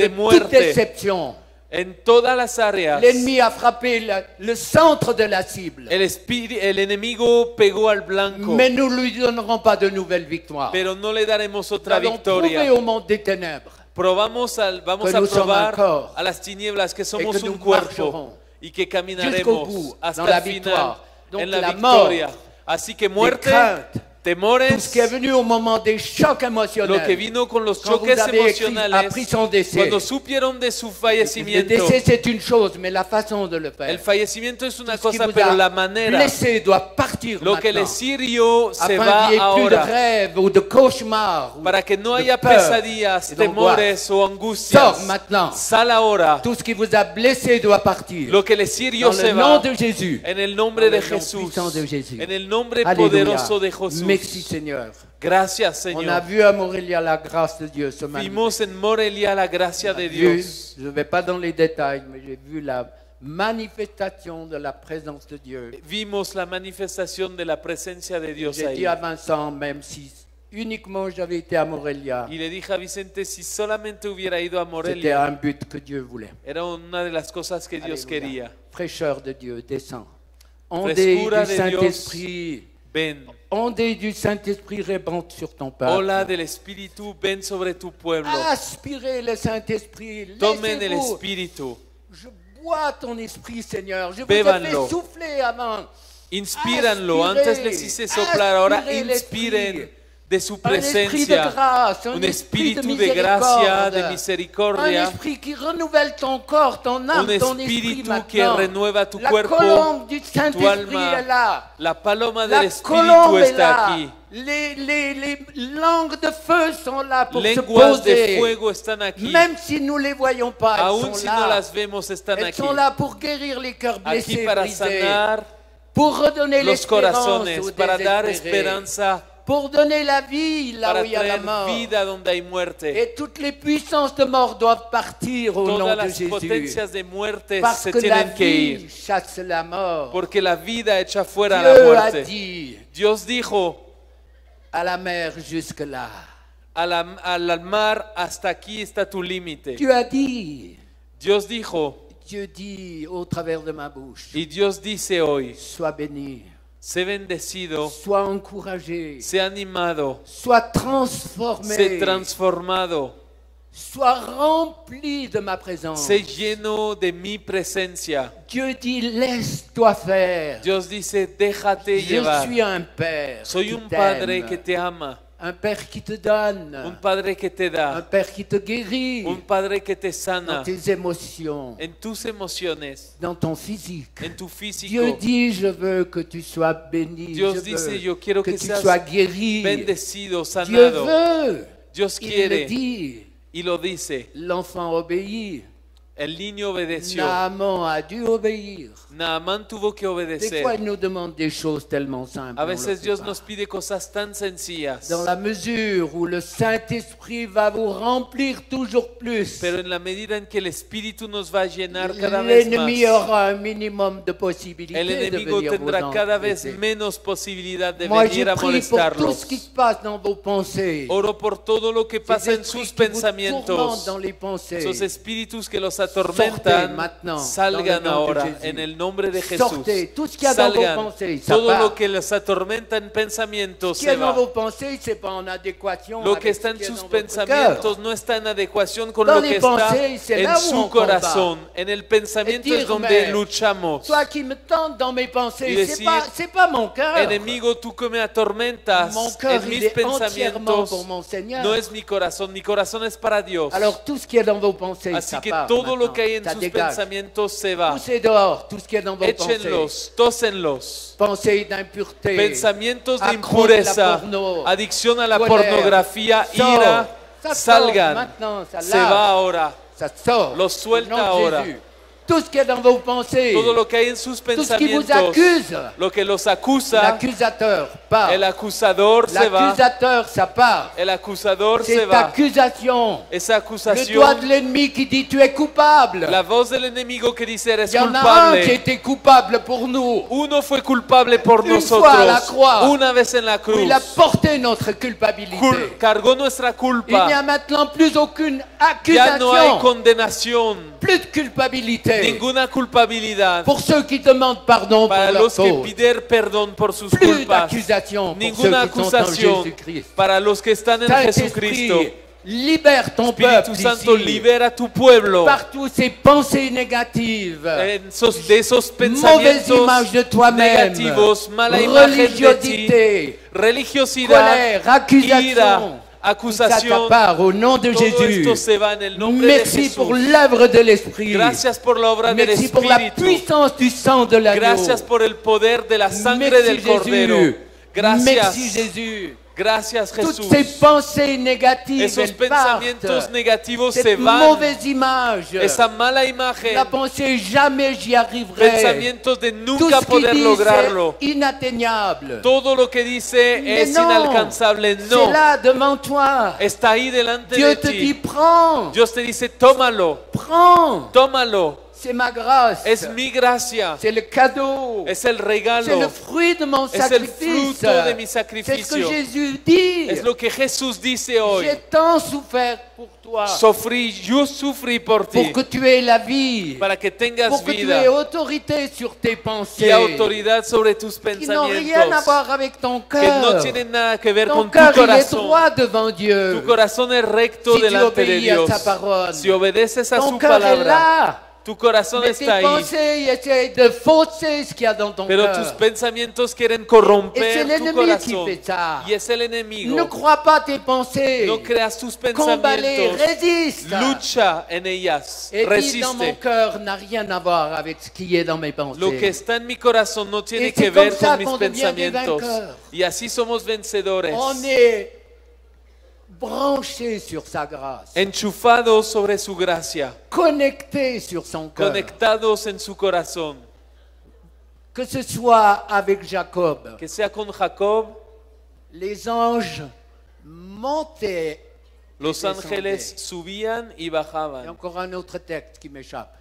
toute muerte déception. en todas las áreas. L'ennemi a frappé le centre de la cible, El enemigo pegó al blanco, mais nous ne lui donnerons pas de nouvelles victoires. pero no le daremos Nous otra allons prouver victoria. au monde des ténèbres Vamos que a nous sommes un probar corps a las tinieblas que et somos que nous un cuerpo marcherons. y que jusqu'au caminaremos bout, hasta dans la el final victoire. Donc en la la victoria. mort, Así que les muerte, craintes, tout temores, ce qui est venu au moment des chocs lo que émotionnels, vino con los quand vous choques avez emocionales, appris son décès. cuando supieron de su Le fallecimiento. décès, c'est une chose, mais la façon de le El faire. fallecimiento es una Ce qui cosa, vous pero a la manera, blessé doit partir lo que maintenant, les hirió se afin va qu'il n'y ait plus de ahora, rêves ou de cauchemars, ou para que no de haya peur pesadillas, et d'angoisse. temores o angustias. Sors maintenant. Sal ahora. Tout ce qui vous a blessé doit partir. Lo que les hirió Dans se le va. nom de Jésus. En el nombre Dans de le nom Jesús. puissant de Jésus. En el nombre Alléluia. poderoso de Jesús. Merci Seigneur. Gracias, On a Señor. vu à Montréal la grâce de Dieu ce matin. Vimos en Morelia la gracia de Dios. Je ne vais pas dans les détails, mais j'ai vu la manifestation de la présence de Dieu. Vimos la manifestación de la presencia de Dios J'ai ahí. dit à Vincent, même si uniquement j'avais été à Montréal, Y le dije a Vicente, si solamente hubiera ido a c'était Morelia, un but que Dieu voulait. era una de las cosas que Dios Alléluia. quería. Fraîcheur de Dieu, descend. Ondée Frescura du de Saint-Esprit. Ven. Ondée du Saint-Esprit répand sur ton peuple. Ola del Espíritu, ven sobre tu pueblo. Aspirez le Saint-Esprit. Tomen el Laissez-vous. Espíritu. Je bois ton esprit, Seigneur. Je vous ai Bébanlo. fait souffler avant. Inspíranlo. Aspirez, Antes les hice soplar, ahora aspirez inspiren l'esprit. de su Un esprit de presencia. grâce, un Un esprit espíritu de de gracia, de miséricorde. Un misericordia. esprit qui renouvelle ton corps, ton âme, Un ton esprit espíritu maintenant. que renueva tu La cuerpo, colombe du tu Saint-Esprit alma. est là. La paloma La del Espíritu colombe est está là. aquí. Les langues de feu sont là pour se Lenguas de poser. fuego están aquí. Même si nous ne les voyons pas, elles Aún sont si là. no las vemos, están Elles aquí. sont là pour guérir les cœurs Aquí blessés, para brisés, sanar pour redonner los l'espérance corazones, aux para dar désespérés, esperanza, pour donner la vie là para où il y a la traer mort. vida donde hay muerte. Et toutes les puissances de mort doivent partir au nom Todas de las Jésus. potencias de muerte Parce se que la tienen que ir. vie chasse la mort. Porque la vida echa fuera la Dieu a muerte. dit Dios dijo à la mer jusque-là. al mar, hasta aquí está tu límite. Dieu a dit, Dios dijo, Dieu dit au travers de ma bouche, y Dios dice hoy, sois béni, sé bendecido, sois encouragé, sé animado, sois transformé, sé transformado, sois rempli de ma présence. sé lleno de mi presencia. Dieu dit, laisse-toi faire. Dios dice, déjate Je llevar. suis un père Soy qui un padre t'aime, que te ama, un père qui te donne, un padre que te un da, père qui te guérit un padre que te dans sana tes émotions, en tus emociones, dans ton physique. en tu Dieu físico. dit, je veux que tu sois béni, Dios je dice, veux yo quiero que que tu seas sois guéri. bendecido, Dieu sanado. veut, Dios il le quiere dit. y lo dice. L'enfant obéit. El niño obedeció. Naaman a dû obéir. Naamán tuvo que Des obedecer. fois, il nous demande des choses tellement simples. A on le veces fait Dios pas. nos pide cosas tan sencillas. Dans la mesure où le Saint-Esprit va vous remplir toujours plus, Pero en la medida en que el Espíritu nos va a llenar cada vez l'ennemi más, aura un minimum de possibilités el de enemigo venir tendrá vous cada vez embêter. menos posibilidad de Moi, je venir a prie pour tout ce qui molestarlos. se passe dans vos pensées. Oro por todo lo que Ces pasa en esprits sus qui vous tourmentent pensamientos. dans les pensées. Esos espíritus que los Sortez atormentan, maintenant, salgan dans le nom de ahora Jésus. en el nombre de Jesús. Sortez tout ce qu'il y a dans vos Salgan. pensées, ça Todo part. lo que les atormenta en pensamientos Ce qui est se dans va. vos pensées, c'est pas en adéquation Lo avec que ce está en qui est sus dans votre pensamientos cœur. no está en adecuación con Dans lo les que está pensées, c'est là en où on su corazón. En el pensamiento Et dire, es donde mais, luchamos. Toi qui me tentes dans mes pensées, Y c'est decir, pas mon cœur. Enemigo, tú que me atormentas Mon cœur, en il mis est entièrement pensamientos, pour mon Seigneur. no es mi corazón es para Dios. Alors tout ce qui est dans vos pensées, Así ça que part todo lo maintenant. que hay en Ça sus dégage. pensamientos se va. Poussez dehors tout ce qui est dans vos pensées. Échenlos, tósenlos. Pensées d'impureté, Pensamientos de accro de la impureza, porno, adicción a la colère, pornografía, sort. ira, Ça sort salgan. maintenant, ça Se lâche. va ahora. Ça sort. Los suelta Au nom de ahora. Jésus. Tout ce qui est dans vos pensées, Todo lo que hay en sus tout ce qui vous pensamientos, accuse, lo que los acusa, l'accusateur part. el acusador se va. L'accusateur, ça part. El acusador se Cette va. accusation, Esa le doigt acusación, de l'ennemi qui dit tu es coupable. la voz del enemigo que dice eres Il y en a un qui culpable. était coupable pour nous. Uno fue culpable por Une fois à la nosotros. croix. Una vez en la Où cruz. il a porté notre culpabilité. Cargó nuestra Il n'y culpa. a maintenant plus aucune Ya no hay accusation, condenación. plus de culpabilité. Ninguna culpabilidad. Pour ceux qui demandent pardon pour Para leurs los que fautes. piden perdón por sus Plus culpas. d'accusation pour ceux Ninguna qui sont en acusación Jésus-Christ. para los que están en Saint-Esprit, Jesucristo. libère ton Espíritu peuple Santo, ici. libera tu pueblo Partout ces pensées négatives, de esos mauvaise pensamientos image de toi-même, negativos, mala imagen de ti, religiosité, religiosidad, colère, accusation. ira, Ça acusación. t'appart au nom de Todo Jésus. esto se va en el nombre de Merci Jesús. pour l'œuvre de l'Esprit. Gracias por la obra del Merci pour la Espíritu. puissance du sang de l'agneau. Gracias por el poder de la sangre Merci del Cordero. Jésus. Merci Gracias. Jésus. Gracias Toutes Jesús. ces pensées négatives, Esos elles partent. pensamientos negativos se Cette van. mauvaise image, Esa mala imagen. la pensée jamais j'y arriverai. Pensamientos de Tout nunca ce qu'il poder dit, lograrlo. c'est inatteignable. Todo lo que dice Mais es non, inalcanzable. c'est No. là devant toi. Está ahí delante Dieu de te dit, ti. prends, Dios te dice, tómalo. prends. Tómalo. C'est ma grâce. Es mi gracia. C'est le cadeau. Es el C'est le regalo. fruit de mon Es el sacrifice. fruto de mi C'est ce que sacrificio. Jésus dit. Es lo que Jesús dice hoy. J'ai tant souffert pour toi. Yo sufrí por ti. Pour que tu aies la vie. Para que tengas Pour que tu vida aies autorité sur tes pensées. y autoridad sobre tus Qui n'ont rien à pensamientos. voir avec ton Que no cœur. tienen nada que ver Ton con tu cœur, il est corazón. droit devant Dieu. Tu corazón es recto Si tu delante de obéis à Dios. sa parole. Si obedeces a Ton su cœur est palabra, là. tu corazón Mais tes está ahí. pensées essayent de fausser ce qu'il y a dans ton Pero cœur. tus pensamientos quieren Et c'est corromper tu l'ennemi qui corazón. fait ça. Y es el Ne enemigo. crois pas tes pensées. No creas tus Combat-les, pensamientos. résiste. Lucha en ellas. Et dis dans mon Resiste. cœur n'a rien à voir avec ce qui est dans mes pensées. Lo que está en mi corazón no tiene Y que c'est ver comme ça con mis qu'on devient des pensamientos. vainqueurs. Y así somos vencedores. On est branché sur sa grâce, Enchufados sobre su gracia. connecté sur son cœur. Conectados en su corazón. Que ce soit avec Jacob, Que sea con Jacob, les anges montaient. los ángeles subían y Il y a bajaban. encore un autre texte qui m'échappe.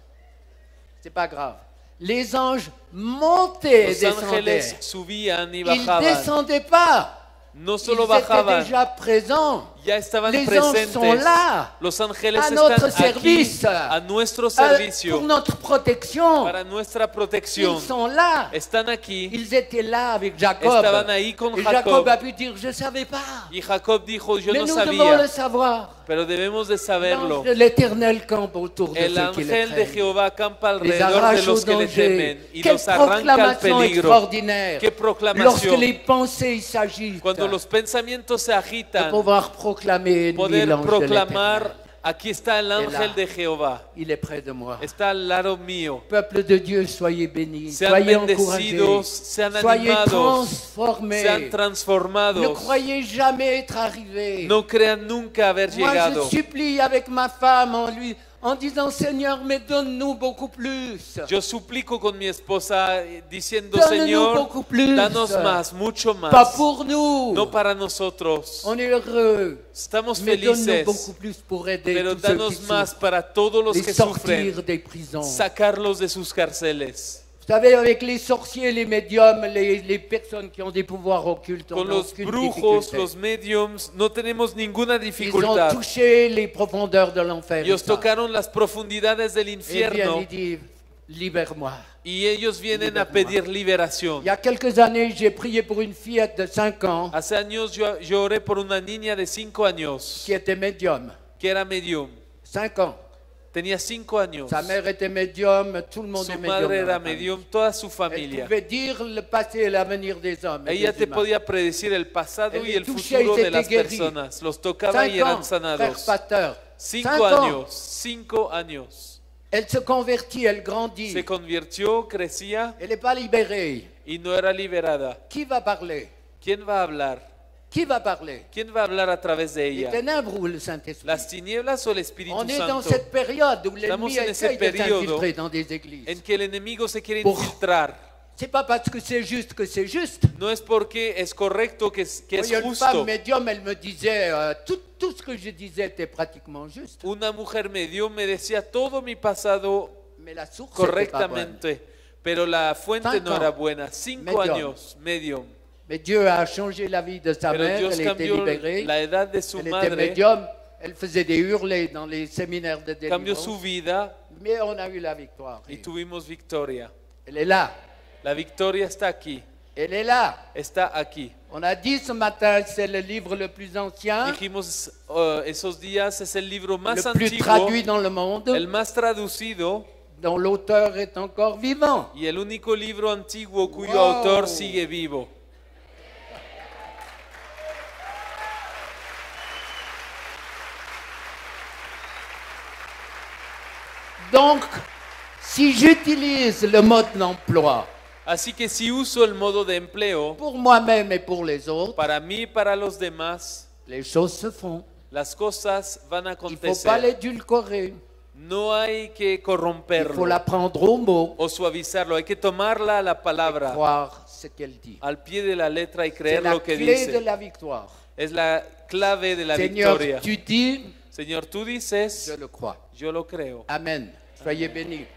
C'est pas grave. Les anges montaient et Los descendaient. ángeles subían y Ils bajaban. descendaient pas. No Ils solo étaient bajaban, déjà présents. ya estaban Les anges sont presentes. là, Los ángeles à notre están aquí service, a nuestro pour servicio, notre protection. para nuestra Ils protección. sont là. Están aquí. Ils étaient là avec Jacob. Estaban ahí con Et Jacob. Jacob a pu dire, je ne savais pas. Y Jacob dijo, yo Mais no nous devons sabía, le savoir. pero debemos de saberlo. L'ange de l'Éternel campe autour de El ceux qui le ángel de craignent. Jehová acampa Les alrededor de arrache los au que le danger. temen y Quelle los arranca al proclamation peligro. extraordinaire. Qué Lorsque proclamación. les pensées s'agitent, Cuando los pensamientos se de agitan, pouvoir proclamer poder l'ange de proclamar, l'Éternel. aquí está el ángel de Jehová, Il est près de moi. está al lado mío. Peuple de Dieu, soyez bénis, Sean soyez bendecidos, encouragés, sean soyez animados, transformés. sean Ne transformados. croyez jamais être arrivés. No crean nunca haber Moi, llegado. je supplie avec ma femme en disant, Seigneur, mais donne-nous beaucoup plus. Yo suplico con mi esposa diciendo, Donne-nous Señor, beaucoup plus. danos más, mucho Pas más. pour nous. No para nosotros. On est heureux. Estamos Mais donne-nous felices, beaucoup plus pour aider pero tous ceux qui danos más souffrent, para todos los les que sortir sufren, des prisons. sacarlos de sus cárceles. Vous savez, avec les sorciers, les médiums, les personnes qui ont des pouvoirs occultes, on Con n'a los aucune brujos, difficulté. los mediums, no tenemos ninguna Ils ont dificultad. touché les profondeurs de l'enfer. Ellos et ça. tocaron las profundidades del Et bien, infierno il dit, libère-moi. y ellos vienen a pedir liberación. Il y a quelques années, j'ai prié pour une fillette de 5 ans Hace años yo oré por una niña de 5 años qui était médium. que era medium. 5 ans. Tenía 5 años. Sa mère était médium, tout le monde Su est médium. madre dans era la famille. medium, toda su Elle familia. pouvait dire le passé et l'avenir des hommes. et Ella des te humains. podía predecir el pasado Elle y les el touchait, futuro ils de las étaient guéris. personas. Los tocaba y 5 eran ans, frère sanados. pasteur. 5 5 ans. años, 5 años. Elle se convertit, elle grandit. Se convirtió, crecía Elle n'est pas libérée. y no era liberada. Qui va parler? ¿Quién va a hablar? Qui va parler? ¿Quién va a hablar a través de Les ella? ténèbres ou le Saint-Esprit? ¿Las tinieblas o el Espíritu On est dans Santo? cette période où Estamos l'ennemi en ese essaye de periodo s'infiltrer dans des églises. En que el enemigo se quiere Por- infiltrar. C'est pas parce que c'est juste que c'est juste. No es porque es correcto que es Il y a une femme justo. médium, elle me disait, tout ce que je disais était pratiquement juste. Una mujer medium me decía todo mi pasado Mais la source était pas bonne. correctamente, pero la fuente 5 no era ans. buena. 5 Medium. años, medium. Mais Dieu a changé la vie de sa Pero mère, Dios elle était cambió libérée. la edad de su Elle était madre, médium, elle faisait des hurlets dans les séminaires de cambió su délivrance. vida Mais on a eu la victoire. y tuvimos victoria. Elle est là. La victoria está aquí. Elle est là. está aquí. On a dit ce matin, c'est le livre le plus ancien, Dijimos esos días es el libro más le plus antiguo, traduit dans le monde, el más traducido dont l'auteur est encore vivant. y el único libro antiguo cuyo Wow. autor sigue vivo. Donc, si j'utilise le mode d'emploi Así que si uso el modo de empleo, pour moi-même et pour les autres, para mí y para los demás, les choses se font. las cosas van a Il ne faut pas acontecer. l'édulcorer. No hay que Il faut corromperlo la prendre au mot o suavizarlo, hay que tomarla a la et palabra, croire ce qu'elle dit. al pie de la letra y C'est creer la lo que clé de dice. la victoire. Es la clave de la Seigneur, victoria. tu dis, Señor, tú je dices, le crois. yo lo creo. Amen. Soyez bénis.